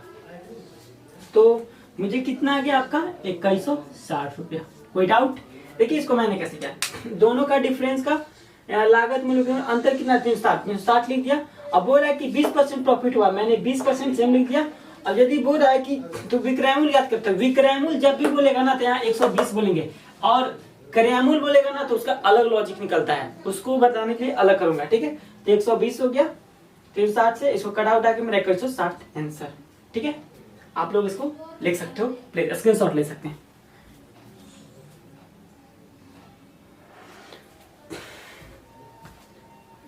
तो मुझे कितना आ गया आपका 2160 रुपया। कोई डाउट? देखिए इसको मैंने कैसे किया, दोनों का डिफरेंस का लागत मूल्य अंतर कितना, 360 लिख दिया। अब बोल रहा है कि 20% प्रॉफिट हुआ, मैंने 20% सेम लिख दिया। अब यदि बोल रहा है कि तो विक्रयमूल याद करते हो, विक्रयमूल जब भी बोलेगा ना तो यहाँ 120 बोलेंगे, और क्रयमूल बोलेगा ना तो उसका अलग लॉजिक निकलता है, उसको बताने के लिए अलग करूंगा, ठीक है। तो 120 हो गया 360 से, इसको कटा उठा के मेरा 2160 आंसर, ठीक है। आप लोग इसको लिख सकते हो, प्लीज स्क्रीनशॉट ले सकते हैं।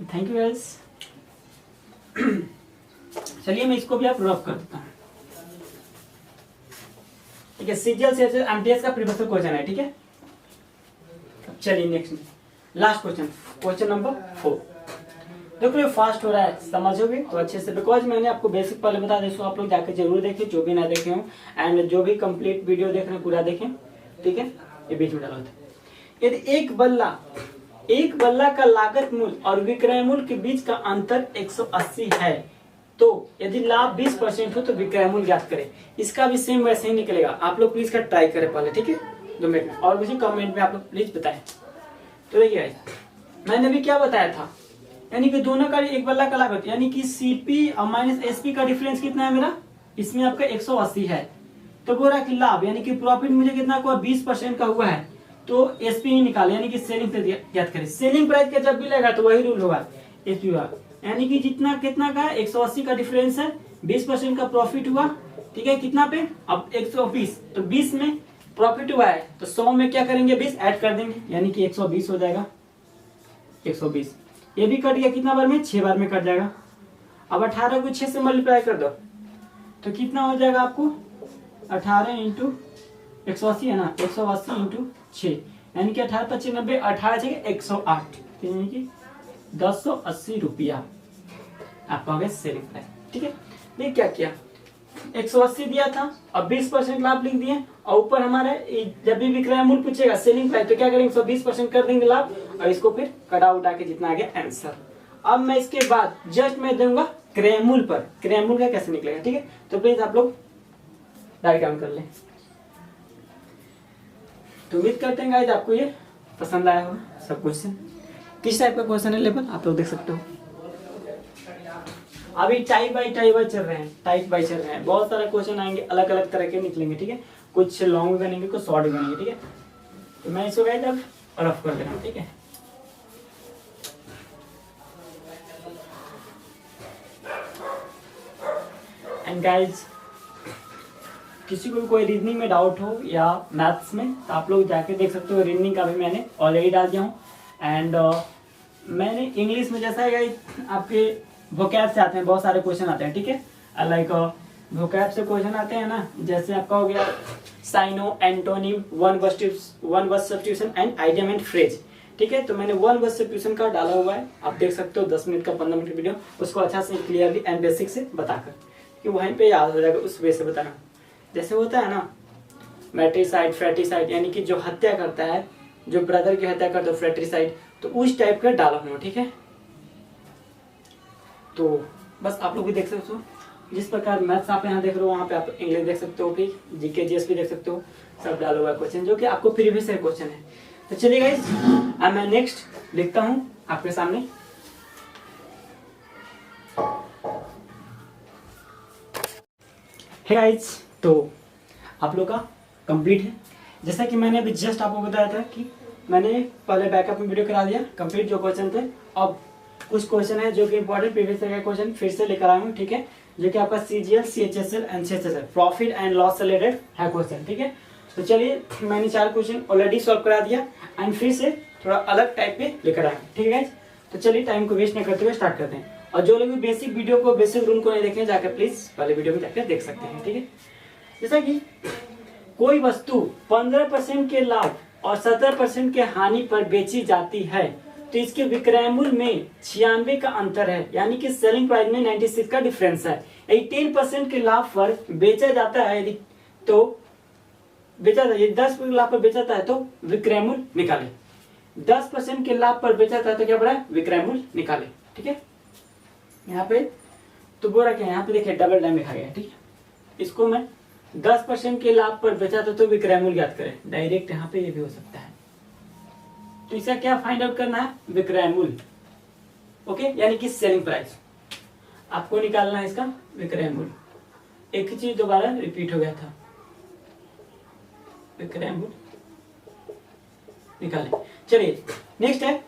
Thank you guys. चलिए मैं इसको भी आप रफ कर देता हूँ, ठीक है। सीजीएल से एमटीएस का प्रीवियस क्वेश्चन है, ठीक है। चलिए next last question, question number 4। देखो ये फास्ट हो रहा है, समझोगे तो अच्छे से, बिकॉज मैंने आपको बेसिक पहले बता दें, सो आप लोग जाकर जरूर देखें जो भी ना देखे हो, एंड जो भी कंप्लीट वीडियो देख रहे हैं पूरा देखें, ठीक है। ये बीच में डाला होता है। यदि एक बल्ला का लागत मूल्य और विक्रय मूल्य के बीच का अंतर 180 है, तो यदि लाभ 20% हो तो विक्रय मूल्य ज्ञात करें। इसका भी सेम वैसे ही निकलेगा, आप लोग प्लीज का ट्राई करें पहले, ठीक है, 2 मिनट में, और मुझे कमेंट में आप लोग प्लीज बताएं। तो देखिए मैंने भी क्या बताया था, यानी कि दोनों का एक बल्ला का लागत, यानी कि सीपी और माइनस एसपी का डिफरेंस कितना है मेरा, इसमें आपका 180 है। तो बोल रहा कि लाभ यानी कि प्रॉफिट मुझे कितना हुआ, 20% का हुआ है, तो एसपी ही निकाले, यानी कि सेलिंग प्राइस याद करें। सेलिंग प्राइस का जब भी लेगा तो वही रूल होगा, एसपी हुआ, यानी कि जितना कितना का 180 का डिफरेंस है, 20% का प्रॉफिट हुआ, ठीक है। कितना पे, अब 120, तो 20 में प्रॉफिट हुआ है तो 100 में क्या करेंगे, 20 ऐड कर देंगे, यानी कि 120 हो जाएगा। 120 ये भी कट गया, कितना बार में, 6 बार में कट जाएगा। अब 18 को 6 से मल्टीप्लाई कर दो तो कितना हो जाएगा आपको, 18 इंटू 180 है ना, 180 इंटू 6, यानी कि 18 25 90, 18 जगह 108, यानी कि 1080 रुपया आपका हो गया सेलिंग प्राइस, ठीक है। देख क्या किया, 180 दिया था, अब 20% लाभ लिख दिए, और ऊपर हमारा जब भी विक्रय मूल्य पूछेगा सेलिंग प्राइस तो क्या करेंगे, 120% कर देंगे लाभ, और इसको फिर कटा उठा के जितना आ गया आंसर। अब मैं इसके बाद जस्ट मैं दूंगा क्रय मूल्य पर, क्रय मूल्य का कैसे निकलेगा, ठीक है। तो प्लीज आप लोग डायग्राम कर लें। तो उम्मीद करते हैं गाइस आपको ये पसंद आया होगा सब क्वेश्चन। किस टाइप का क्वेश्चन है लेवल आप लोग देख सकते हो। अभी टाइप बाई चल रहे हैं, बहुत सारे क्वेश्चन आएंगे, अलग अलग तरह के निकलेंगे, ठीक है। कुछ लॉन्ग भी बनेंगे, कुछ शॉर्ट भी बनेंगे, ठीक है। तो मैं इसको गाइस अब रफ कर दे रहा हूँ, ठीक है। एंड गाइस किसी को भी कोई रीजनिंग में डाउट हो या मैथ्स में तो आप लोग जाके देख सकते हो, रीजनिंग का भी मैंने ऑलरेडी डाल दिया हूँ। एंड मैंने इंग्लिश में जैसा है आपके वोकैब से आते हैं, बहुत सारे क्वेश्चन आते हैं, ठीक है। लाइक वोकैब से क्वेश्चन आते हैं ना, जैसे आपका हो गया synonym, antonym, one word substitution and idiom and phrase, ठीक है। तो मैंने वन वर्ड सब्स्टिट्यूशन का डाला हुआ है, आप देख सकते हो, 10 मिनट का 15 मिनट वीडियो, उसको अच्छा से क्लियरली एंड बेसिक से बताकर, कि वहीं पे याद हो जाएगा, उस वे से बताना। जैसे होता है ना मैट्रिसाइड, फ्रेटिसाइड, यानी कि जो हत्या करता है, जो ब्रदर की हत्या करता है फ्रेट्रिसाइड, तो उस टाइप का डाला हूँ, ठीक है। तो बस आप लोग भी देख सकते हो, जिस प्रकार मैथ्स आप यहाँ देख रहे हो वहाँ पे आप इंग्लिश देख सकते हो, फिर जीके जीएस भी देख सकते हो, सब डाला हुआ क्वेश्चन जो कि आपको प्रीवियस क्वेश्चन है। तो चलिए गाइस अब मैं नेक्स्ट लिखता हूँ आपके सामने। हे गाइस, तो आप लोग का कंप्लीट है, जैसा कि मैंने अभी जस्ट आपको बताया था कि मैंने पहले बैकअप में वीडियो करा दिया कंप्लीट जो क्वेश्चन थे। अब कुछ क्वेश्चन है जो कि इंपॉर्टेंट प्रीवियस ईयर का क्वेश्चन फिर से लेकर आया हूँ, ठीक है, जो कि आपका CGL, CHSL and CHSL profit and loss से रिलेटेड है क्वेश्चन, ठीक है। तो चलिए मैंने 4 क्वेश्चन ऑलरेडी सॉल्व करा दिया एंड फिर से थोड़ा अलग टाइप पे लेकर आए, ठीक है। तो चलिए टाइम को वेस्ट नहीं करते हुए स्टार्ट करते हैं। और जो लोग भी बेसिक वीडियो को, बेसिक रूल को नहीं देखें, जाकर प्लीज पहले वीडियो में जाकर देख सकते हैं, ठीक है। जैसा कि कोई वस्तु 15% के लाभ और 17% के हानि पर बेची जाती है तो इसके विक्रय मूल्य में 96 का अंतर है, यानी कि सेलिंग प्राइस में 96 का डिफरेंस है। 18% के लाभ पर बेचा जाता है तो 10% लाभ पर बेचा जाता है तो विक्रय मूल्य निकाले। 10% के लाभ पर बेचा था तो क्या पड़ा, विक्रय मूल्य निकाले। ठीक है, यहाँ पे तो बोल रहा क्या, यहाँ पे देखिए डबल टाइम लिखा गया है। ठीक है, इसको मैं 10% के लाभ पर बेचा था तो विक्रय मूल्य ज्ञात करें, डायरेक्ट यहाँ पे ये भी हो सकता है। तो इसका क्या फाइंड आउट करना है, विक्रय मूल्य। ओके, यानी कि सेलिंग प्राइस आपको निकालना है, इसका विक्रय मूल्य। एक ही चीज दोबारा रिपीट हो गया था, विक्रय मूल्य निकालें। चलिए नेक्स्ट है,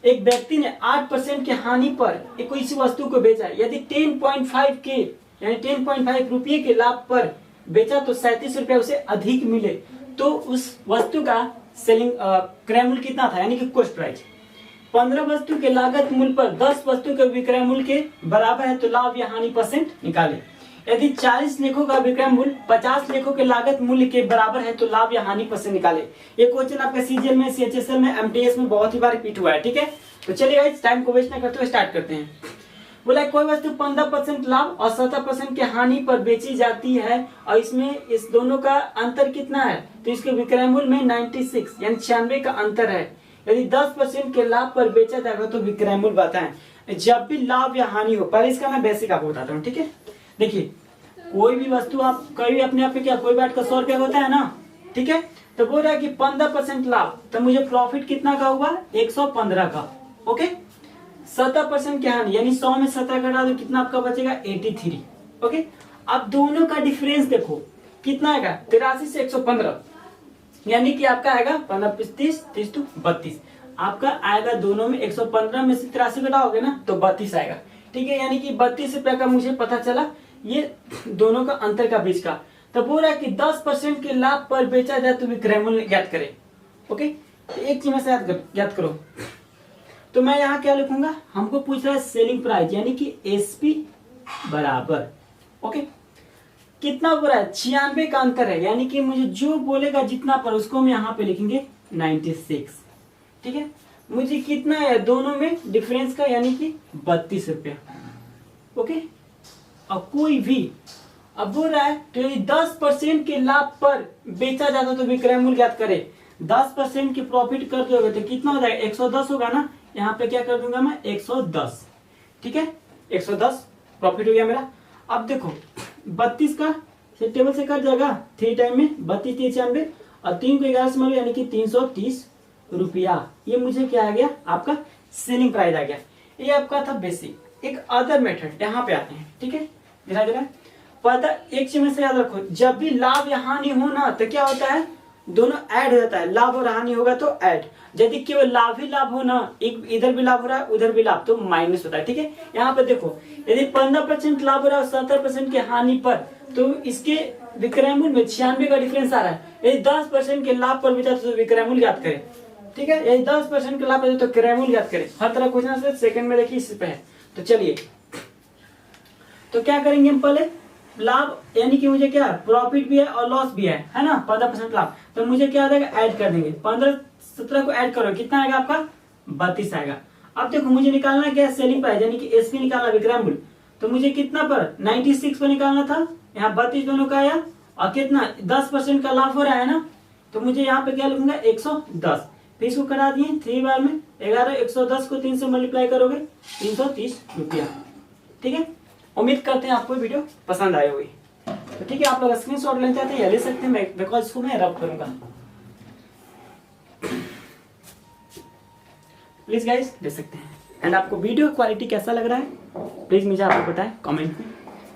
एक व्यक्ति ने 8% की हानि पर कोई इसी वस्तु को बेचा, यदि 10.5 के यानी 10.5 रुपये के लाभ पर बेचा तो 37 रुपया उसे अधिक मिले, तो उस वस्तु का सेलिंग क्रय मूल्य कितना था, यानी कि कॉस्ट प्राइस। 15 वस्तु के लागत मूल्य पर 10 वस्तु के विक्रय मूल्य के बराबर है तो लाभ या हानि परसेंट निकाले। यदि 40 लेखों का विक्रय मूल्य 50 लेखों के लागत मूल्य के बराबर है तो लाभ या हानि परसेंट निकाले। ये क्वेश्चन आपका सीजीएल में, सीएचएसएल में, एमटीएस में बहुत ही बार रिपीट हुआ है। ठीक है, तो चलिए गाइस टाइम को वेस्ट ना करते हुए स्टार्ट करते हैं। बोला कोई वस्तु 15% लाभ और 17% की हानि पर बेची जाती है और इसमें इस दोनों का अंतर कितना है, तो इसके विक्रय मूल्य में 96 यानी 96 का अंतर है। यदि 10% के लाभ पर बेचा जाएगा तो विक्रय मूल्य बताएं। जब भी लाभ या हानि हो, पहले इसका मैं बेसिक आपको बताता हूँ। ठीक है, देखिए कोई भी वस्तु आप कभी अपने आप पे क्या, कोई बैठ कर 100 रुपया होता है ना। ठीक है, तो बोल रहा है कि 15% लाभ, तो मुझे प्रॉफिट कितना का हुआ, 115 का। ओके, 17% की हानि यानी 100 में 17 घटा दो, कितना आपका बचेगा, 83। ओके, अब दोनों का डिफरेंस देखो कितना आएगा, 83 से 115, यानी कि आपका आएगा 15 30 30 तो 32। आपका आएगा दोनों में 115 में से 83 घटाओगे ना तो 32 आएगा। ठीक है, यानी कि 32 रुपया का मुझे पता चला, ये दोनों का अंतर का बीच का। तो बोल रहा है कि 10% के लाभ पर बेचा जाए तो विक्रय मूल्य ज्ञात करें। ओके, तो एक चीज में से याद करो, तो मैं यहाँ क्या लिखूंगा, हमको पूछ रहा है सेलिंग प्राइस यानी कि एसपी बराबर, ओके, कितना बोला है, 96 का अंतर है, यानी कि मुझे जो बोलेगा जितना पर उसको हम यहाँ पे लिखेंगे 96। ठीक है, मुझे कितना है दोनों में डिफरेंस का, यानी कि 32 रुपया। ओके, अब कोई भी अब बोल रहा है तो यदि 10% के लाभ पर बेचा जाता तो विक्रय मूल्य ज्ञात करे। 10% की प्रॉफिट कर दोगे तो कितना हो जाएगा, 110 होगा ना। यहाँ पे क्या कर दूंगा मैं, 110। ठीक है, 110 प्रॉफिट हो गया मेरा। अब देखो 32 का टेबल से कट जाएगा, 3 टाइम में 32 93 और 3 को 11 से मारो यानी कि 330 रुपया। ये मुझे क्या आ गया, आपका सेलिंग प्राइस आ गया। ये आपका था बेसिक। एक अदर मेथड यहाँ पे आते हैं। ठीक है, दिखा दे रहा है पता, एक चीज में से याद रखो, जब भी लाभ या हानि हो ना तो क्या होता है, दोनों ऐड हो जाता है। लाभ और हानि होगा तो ऐड, यदि केवल लाभ ही लाभ हो ना, एक इधर भी लाभ हो रहा है उधर भी लाभ, तो माइनस होता है। ठीक है, यहाँ पे देखो यदि 15% लाभ हो रहा है और 70% की हानि पर, तो इसके विक्रय मूल्य में 96 का डिफरेंस आ रहा है। यदि 10% के लाभ पर बेचा तो विक्रय मूल्य ज्ञात करें। ठीक है, यदि 10% के लाभ पर तो क्रय मूल्य ज्ञात करें। हर तरह क्वेश्चन सेकंड में देखिए इस पे है। तो चलिए, तो क्या करेंगे हम, पहले लाभ यानी कि मुझे क्या, प्रॉफिट भी है और लॉस भी है ना, 15% लाभ, तो मुझे क्या आ जाएगा, ऐड कर देंगे। 15 17 को ऐड करो, कितना आएगा आपका, 32 आएगा। अब देखो मुझे निकालना क्या है, सेलिंग प्राइस यानी कि एसपी निकालना, विक्रय मूल्य। तो मुझे कितना पर 96 पर निकालना था, यहाँ 32 दोनों का आया और कितना 10% का लाभ हो रहा है ना, तो मुझे यहाँ पे क्या लिखूंगा 110। फिर इसको करा दिए 3 बार में 11, 110 को 3 से मल्टीप्लाई करोगे 330 रुपया। ठीक है, उम्मीद करते हैं आपको वीडियो पसंद आई होगी। तो ठीक है, आप लोग स्क्रीनशॉट लेना चाहते हैं या ले सकते हैं, बिकॉज इसको मैं रब करूंगा। प्लीज गाइस ले सकते हैं। एंड आपको वीडियो क्वालिटी कैसा लग रहा है प्लीज मुझे आपको बताएं कमेंट में।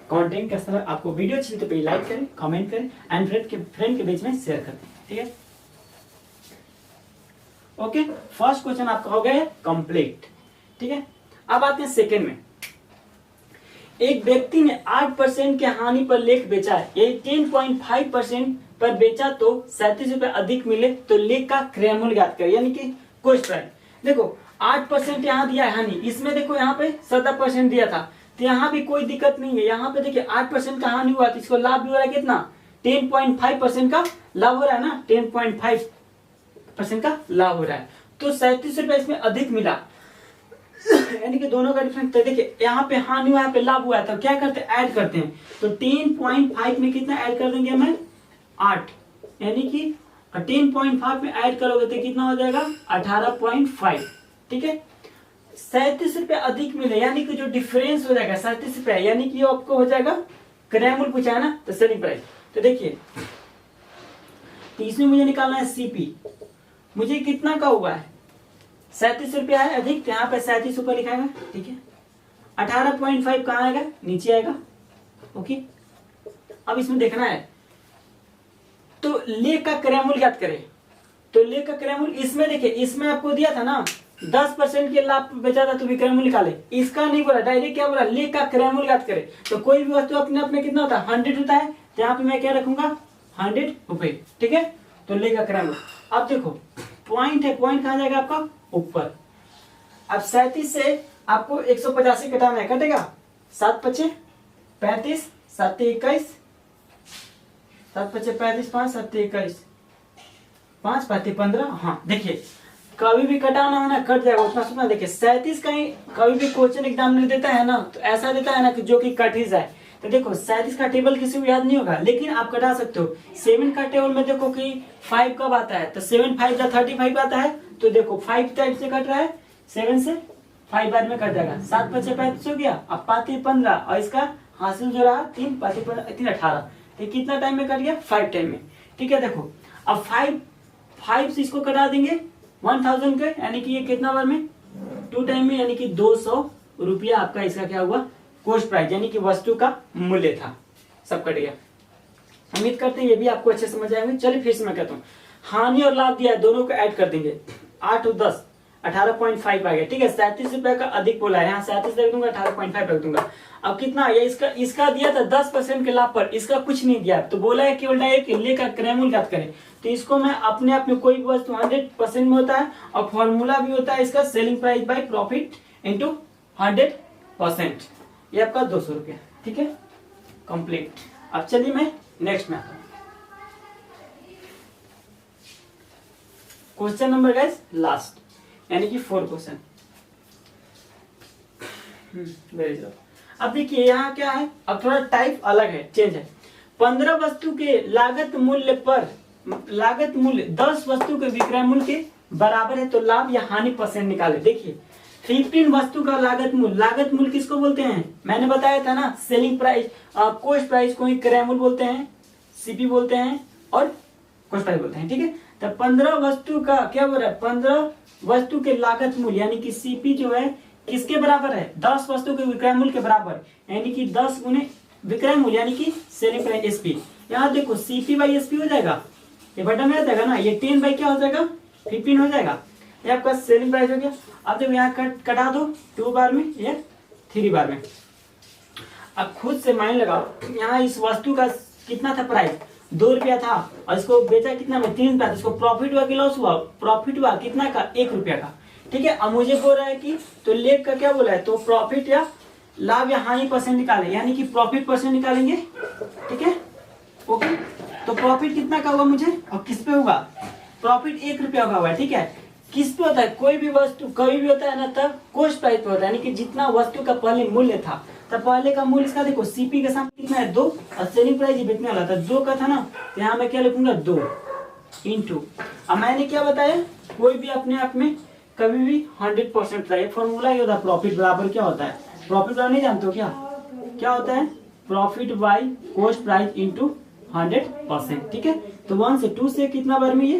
कंटेंट कैसा लगा आपको, वीडियो अच्छी तो प्लीज लाइक करें, कमेंट करें एंड फ्रेंड के बीच में शेयर कर दें। ठीक है, ओके, फर्स्ट क्वेश्चन आपका हो गया कंप्लीट। ठीक है, अब आते हैं सेकेंड में। एक व्यक्ति ने 8% के हानि पर लेख बेचा है, यदि 10.5% पर बेचा तो 37 रुपए अधिक मिले तो लेख का क्रय मूल्य ज्ञात करें, यानी कि कॉस्ट प्राइस। देखो 8% यहाँ दिया है हानि, इसमें देखो यहाँ पे 17% दिया था, तो यहाँ भी कोई दिक्कत नहीं है। यहाँ पे देखिए 8% का हानि हुआ तो इसको लाभ भी हो रहा है कितना, 10.5% का लाभ हो रहा है ना, 10.5% का लाभ हो रहा है, तो 37 रुपए इसमें अधिक मिला, यानी कि दोनों का डिफरेंस। तो देखिए यहाँ पे हानि हुआ, यहाँ पे लाभ हुआ है, तो क्या करते हैं, ऐड करते हैं। तो 10.5 में कितना ऐड कर देंगे हमें, 8, यानी कि और 10.5 में ऐड करोगे तो कितना हो जाएगा 18.5। ठीक है, 37 रुपये अधिक मिले, यानी कि जो डिफरेंस हो जाएगा 37 रुपये, यानी कि आपको हो जाएगा क्रय मूल्य पूछा है ना, तो सेलिंग प्राइस। तो देखिए, तो इसमें मुझे निकालना है सीपी, मुझे कितना का हुआ है 37 रुपया है अधिक, तो यहाँ पे 37 रुपये लिखाएगा। ठीक है, 18.5 कहाँ आएगा, नीचे आएगा। ओके, अब इसमें देखना है तो लेख का क्रय मूल्य ज्ञात करें। तो लेख का क्रय मूल्य इसमें देखिए, इसमें आपको दिया था ना 10% के लाभ बेचा था तो भी क्रय मूल्य निकाले, इसका नहीं बोला, डायरेक्ट क्या बोला, लेख का क्रय मूल्य ज्ञात करे। तो कोई भी वस्तु अपने आप में कितना होता है 100 होता है, तो यहाँ पे मैं क्या रखूंगा 100 रुपए। ठीक है, तो लेख का क्रय मूल्य। अब देखो पॉइंट है, पॉइंट कहाँ जाएगा आपका ऊपर। अब 37 से आपको 185 घटाना है, कटेगा 7 पचे 35, 7 21, 7 पचे 35, 5 7 21, 5 5 15। हाँ देखिए, कभी भी कटाना है ना कट जाएगा, उतना सुना। देखिए 37 कहीं कभी भी क्वेश्चन एग्जाम में देता है ना, तो ऐसा देता है ना कि जो कि कट ही जाए। तो देखो 37 का टेबल किसी को याद नहीं होगा, लेकिन आप कटा सकते हो। 7 का टेबल में देखो कि 5 कब आता है, तो 7 5 35 आता है। तो देखो 5 टाइप से कट रहा है, 7 से 5 बाद में कट जाएगा। 7 पचे 35 हो गया, अब 5 15, और इसका हासिल जो रहा 3 5 3 18, तो कितना टाइम में कट गया 5 टाइम में। ठीक है, देखो अब 5 से इसको कटा देंगे 1000 के, यानी कि ये कितना बार में 2 टाइम में, यानी कि 200 रुपया आपका इसका क्या हुआ कॉस्ट प्राइस, यानी कि वस्तु का मूल्य था। सब कट गया। उम्मीद करते हैं ये भी आपको अच्छे समझ आएंगे। चलिए फिर से मैं कहता हूँ, हानि और लाभ दिया है, दोनों को ऐड कर देंगे। 8 और 10 18.5 आ गया। ठीक है, 37 रुपए का अधिक बोला है, यहाँ 37 रख दूंगा, 18.5 रख दूंगा। अब कितना है इसका दिया था 10% के लाभ पर, इसका कुछ नहीं दिया, तो बोला है केवल डायरेक्ट लेख का क्रय मूल्य ज्ञात करें। तो इसको मैं अपने आप में, कोई भी वस्तु 100% में होता है, और फॉर्मूला भी होता है इसका selling price by profit into 100%। ये आपका 200 रुपया। ठीक है, कंप्लीट। अब चलिए मैं नेक्स्ट में आता हूँ। क्वेश्चन नंबर गाइस लास्ट, यानी कि 4 क्वेश्चन। Very good. अब देखिए यहाँ क्या है, अब थोड़ा टाइप अलग है, चेंज है। 15 वस्तु के लागत मूल्य 10 वस्तु के विक्रय मूल्य के बराबर है, तो लाभ या हानि परसेंट निकाले। देखिए 15 वस्तु का लागत मूल्य किसको बोलते हैं, मैंने बताया था ना, सेलिंग प्राइस, कॉस्ट प्राइस को ही क्रय मूल्य बोलते हैं, सीपी बोलते हैं, और कॉस्ट प्राइस बोलते हैं। ठीक है, तो 15 वस्तु का क्या बोल रहा है, 15 वस्तु के लागत मूल्य यानी कि सीपी जो है किसके बराबर है, 10 वस्तु के विक्रय मूल्य के बराबर, यानी कि 10 गुने विक्रय मूल्य यानी कि सेलिंग प्राइस एसपी। यहाँ देखो सीपी बाई एसपी हो जाएगा, ये बटन में आ जाएगा ना, ये 10 बाई क्या हो जाएगा 15 हो जाएगा, ये आपका सेलिंग प्राइस हो गया। अब देखो यहाँ कटा दो 2 बार में या 3 बार में। अब खुद से माइंड लगाओ, यहाँ इस वस्तु का कितना था प्राइस 2 रुपया था, और इसको बेचा कितना में 3 रुपया, इसको प्रॉफिट हुआ कि लॉस हुआ, प्रॉफिट हुआ कितना का 1 रुपया का। ठीक है, अब मुझे बोल रहा है कि तो लेख का क्या बोला है, तो प्रॉफिट या लाभ या हानि परसेंट निकालें, यानी कि प्रॉफिट परसेंट निकालेंगे। ठीक है, ओके, तो प्रॉफिट कितना का हुआ मुझे, और किस पे हुआ, प्रॉफिट 1 रुपया का हुआ। ठीक है, किस पे होता है, कोई भी वस्तु कभी भी होता है ना, तब कॉस्ट प्राइस पे होता है, यानी कि जितना वस्तु का पहले मूल्य था, तब पहले का मूल्य इसका देखो सीपी के साथ कितना है 2, और सेलिंग प्राइस बेचने वाला था 2 का था ना, तो यहाँ मैं क्या लिखूंगा 2 इंटू। अब मैंने क्या बताया, कोई भी अपने आप में कभी भी 100% था, फॉर्मूला ये होता है, प्रॉफिट बराबर क्या होता है, प्रॉफिट बराबर नहीं जानते हो क्या होता है, profit by cost price into 100%। ठीक है, तो 1 से 2 से कितना बार में ये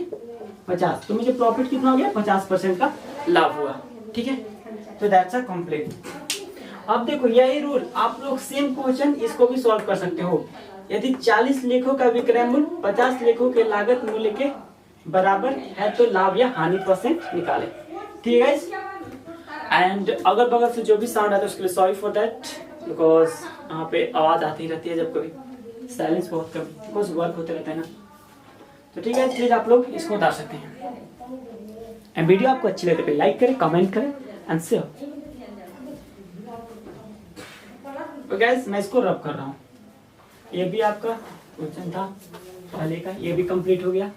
50, तो मुझे प्रॉफिट कितना हो गया 50% का लाभ हुआ। ठीक है, तो दैट्स अ कंप्लीट। अब देखो यही रूल आप लोग सेम क्वेश्चन इसको भी सॉल्व कर सकते हो। यदि 40 लेखों का विक्रय मूल्य 50 लेखों के लागत मूल्य के बराबर है, तो लाभ या हानि परसेंट निकाले। ठीक है, एंड अगल बगल से जो भी साउंड आता है उसके लिए सॉरी फॉर दैट, बिकॉज यहाँ पे आवाज आती रहती है जब कभी, साइलेंस बहुत कम, बिकॉज वर्क होते रहता है ना। तो ठीक है, प्लीज आप लोग इसको उतार सकते हैं। एंड वीडियो आपको अच्छी लगे तो लाइक करें, कमेंट करें एंड शेयर। तो गाइस मैं इसको रब कर रहा हूँ, ये भी आपका क्वेश्चन था पहले का, ये भी कंप्लीट हो गया,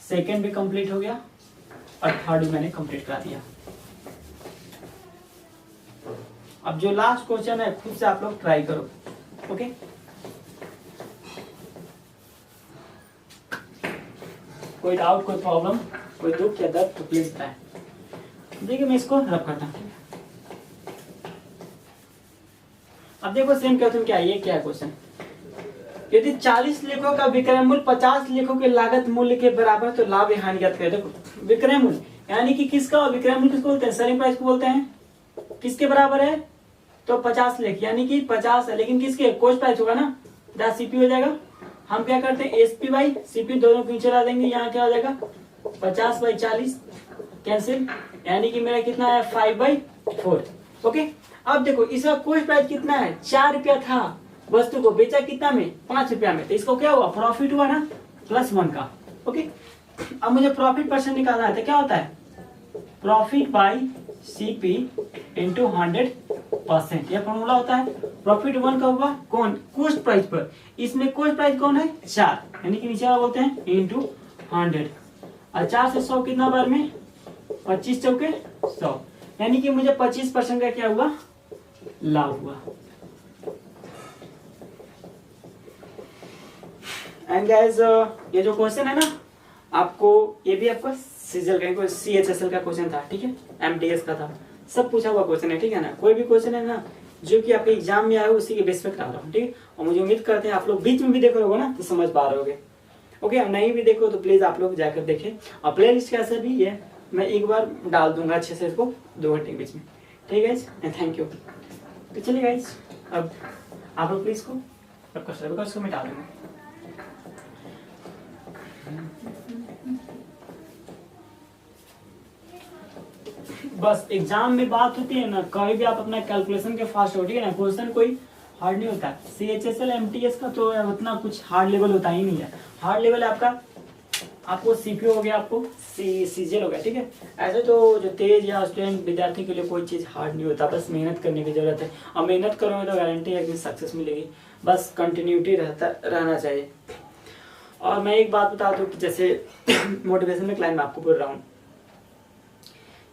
सेकंड भी कंप्लीट हो गया, और थर्ड भी मैंने कंप्लीट करा दिया। अब जो लास्ट क्वेश्चन है खुद से आप लोग ट्राई करो। ओके, कोई डाउट, कोई प्रॉब्लम, कोई दुख या दर्द तो प्लीज बताएं। देखिए मैं इसको रब करता हूँ। अब देखो सेम क्वेश्चन क्या है, ये क्या है क्वेश्चन, यदि 40 लेखों का विक्रय मूल्य 50 लेखों के लागत मूल्य के बराबर तो लाभ या हानि ज्ञात करें। देखो विक्रय मूल्य यानी कि किसका, विक्रय मूल्य किसको बोलते हैं, सेलिंग प्राइस को बोलते हैं, किसके बराबर है तो 50 लेख यानी कि 50 है, लेकिन किसके, कॉस्ट प्राइस होगा ना, जहाँ सीपी हो जाएगा। हम क्या करते हैं एसपी बाई सीपी दोनों को नीचे ला देंगे, यहाँ क्या हो जाएगा 50/40 कैंसिल, यानी कि मेरा कितना है 5/4। ओके अब देखो इसका कॉस्ट प्राइस कितना है 4 रुपया था, वस्तु को बेचा कितना में 5 रुपया में, तो इसको क्या हुआ प्रॉफिट हुआ ना +1 का। ओके अब मुझे प्रॉफिट परसेंट निकालना है, तो क्या होता है प्रॉफिट बाई सीपी इंटू 100%, यह फॉर्मूला होता है। प्रॉफिट 1 का हुआ कौन, कॉस्ट प्राइस पर, इसमें कॉस्ट प्राइस कौन है 4, यानी कि नीचे बोलते हैं इंटू 100, और 4 से 100 कितना बार में 25 चौके 100, यानी कि मुझे 25% का क्या हुआ लाभ हुआ। एंड गाइस ये जो क्वेश्चन है ना आपको, ये भी आपको सीजल का CHSL का क्वेश्चन था, ठीक है, MTS का था, सब पूछा हुआ क्वेश्चन है, ठीक है ना। कोई भी क्वेश्चन है ना जो कि आपके एग्जाम में आए उसी के बेस पे करा रहा हूँ, ठीक है। और मुझे उम्मीद करते हैं आप लोग बीच में भी देख रहे होगे ना तो समझ पा रहे होगे। ओके नहीं भी देखो तो प्लीज आप लोग जाकर देखें, और प्ले लिस्ट कैसे भी है मैं एक बार डाल दूंगा अच्छे से इसको 2 घंटे के बीच में, ठीक है। Thank you. तो चलिए गाइस अब आप लोग प्लीज को इसको मैं डाल दूंगा। बस एग्जाम में बात होती है ना, कभी भी आप अपना कैलकुलेशन के फास्ट हो, ठीक है ना, क्वेश्चन कोई हार्ड नहीं होता। CHSL MTS का तो उतना कुछ हार्ड लेवल होता ही नहीं है, हार्ड लेवल आपका आपको CPO हो गया, आपको CGL हो गया, ठीक है। ऐसे तो जो तेज या स्टूडेंट विद्यार्थी के लिए कोई चीज हार्ड नहीं होता, बस मेहनत करने की जरूरत है, और मेहनत करोगे तो गारंटी है कि सक्सेस मिलेगी, बस कंटिन्यूटी रहना चाहिए। और मैं एक बात बता दूं कि जैसे मोटिवेशनल क्लाइंट में आपको बोल रहा हूँ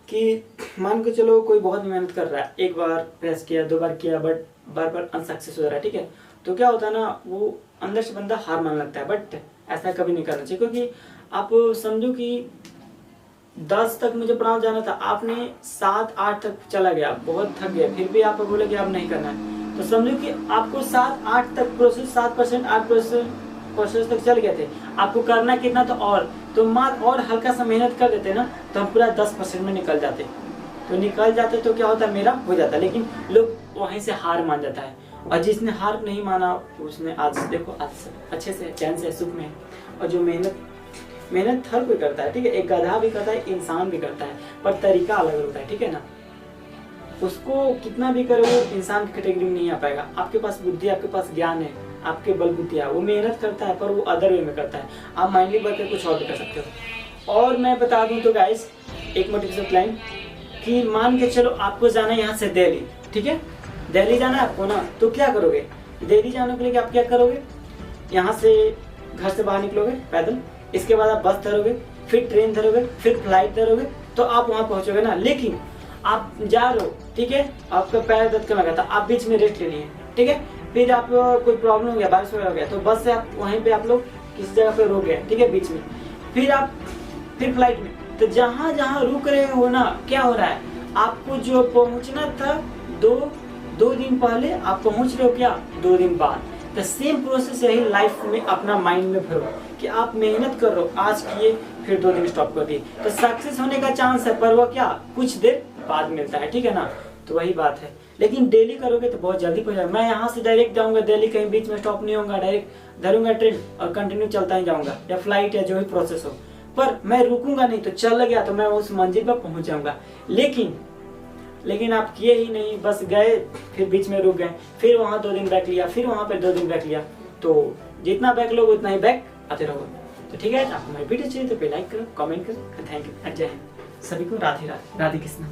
कि मान के चलो कोई बहुत मेहनत कर रहा है, एक बार प्रेस किया 2 बार किया बट बार अनसक्सेस हो रहा है, ठीक है, तो क्या होता है ना वो अंदर से बंदा हार मान लगता है, बट ऐसा कभी नहीं करना चाहिए। क्योंकि आप समझो कि 10 तक मुझे पढ़ाने जाना था, आपने 7-8 तक चला गया, बहुत थक गया, फिर भी आप बोले कि आप नहीं करना है, तो समझो कि आपको 7-8 तक प्रोसेस 7% 8% प्रोसेस तक चल गए थे, आपको करना कितना था और तो मार और हल्का सा मेहनत कर देते ना तो हम पूरा 10% में निकल जाते, तो क्या होता मेरा हो जाता, लेकिन लोग वहीं से हार मान जाता है। और जिसने हार नहीं माना उसने आज देखो आज अच्छे से चैन से सुख में, और जो मेहनत हर कोई करता है, ठीक है, एक गधा भी करता है, इंसान भी करता है, पर तरीका अलग होता है, ठीक है ना। उसको कितना भी करो वो इंसान की कैटेगरी में नहीं आ पाएगा। आपके पास बुद्धि, आपके पास ज्ञान है, आपके बलबुद्धियां, वो मेहनत करता है पर वो अदर वे में करता है, आप माइंडली बढ़कर कुछ और भी कर सकते हो। और मैं बता दूं तो गाइस एक मोटिवेशन क्लाइंट कि मान के चलो आपको जाना है यहाँ से दिल्ली, ठीक है, दिल्ली जाना है आपको ना, तो क्या करोगे, दिल्ली जाने के लिए आप क्या करोगे, यहाँ से घर से बाहर निकलोगे पैदल, इसके बाद आप बस धरोगे, फिर ट्रेन धरोगे, फिर फ्लाइट धरोगे, तो आप वहां पहुंचोगे ना। लेकिन आप जा रहे हो, ठीक है, आपका पैर दर्द करने लगा था, आप बीच में रेस्ट ले लिए, ठीक है, फिर आप कोई प्रॉब्लम हो गया, बारिश वगैरह हो गया, तो बस से आप वहीं पे आप लोग किसी जगह पे रुक गए, ठीक है, बीच में, फिर फ्लाइट में, तो जहां जहां रुक रहे हो ना, क्या हो रहा है, आपको जो पहुंचना था दो दिन पहले, आप पहुंच रहे हो क्या 2 दिन बाद। तो सेम प्रोसेस यही लाइफ में अपना माइंड में भरो कि आप मेहनत कर रहे हो, आज किए फिर 2 दिन स्टॉप कर दिए, तो सक्सेस होने का चांस है, पर वो क्या कुछ देर बाद मिलता है, ठीक है ना। तो वही बात है, लेकिन डेली करोगे तो बहुत जल्दी पहुंच जाएगा। मैं यहाँ से डायरेक्ट जाऊंगा दिल्ली, कहीं बीच में स्टॉप नहीं होगा, डायरेक्ट धरूंगा ट्रेन और कंटिन्यू चलता ही जाऊंगा, या फ्लाइट या जो भी प्रोसेस हो, पर मैं रुकूंगा नहीं, तो चल गया तो मैं उस मंजिल पर पहुंच जाऊंगा। लेकिन आप किए ही नहीं, बस गए फिर बीच में रुक गए, फिर वहां 2 दिन बैक लिया, फिर वहां पे 2 दिन बैक लिया, तो जितना बैक लोगे उतना ही बैक आते रहोगे। तो ठीक है, आपको मेरी वीडियो चाहिए तो पे लाइक करो, कमेंट करो। थैंक यू, जय हिंद सभी को, राधे राधे, राधे कृष्णा।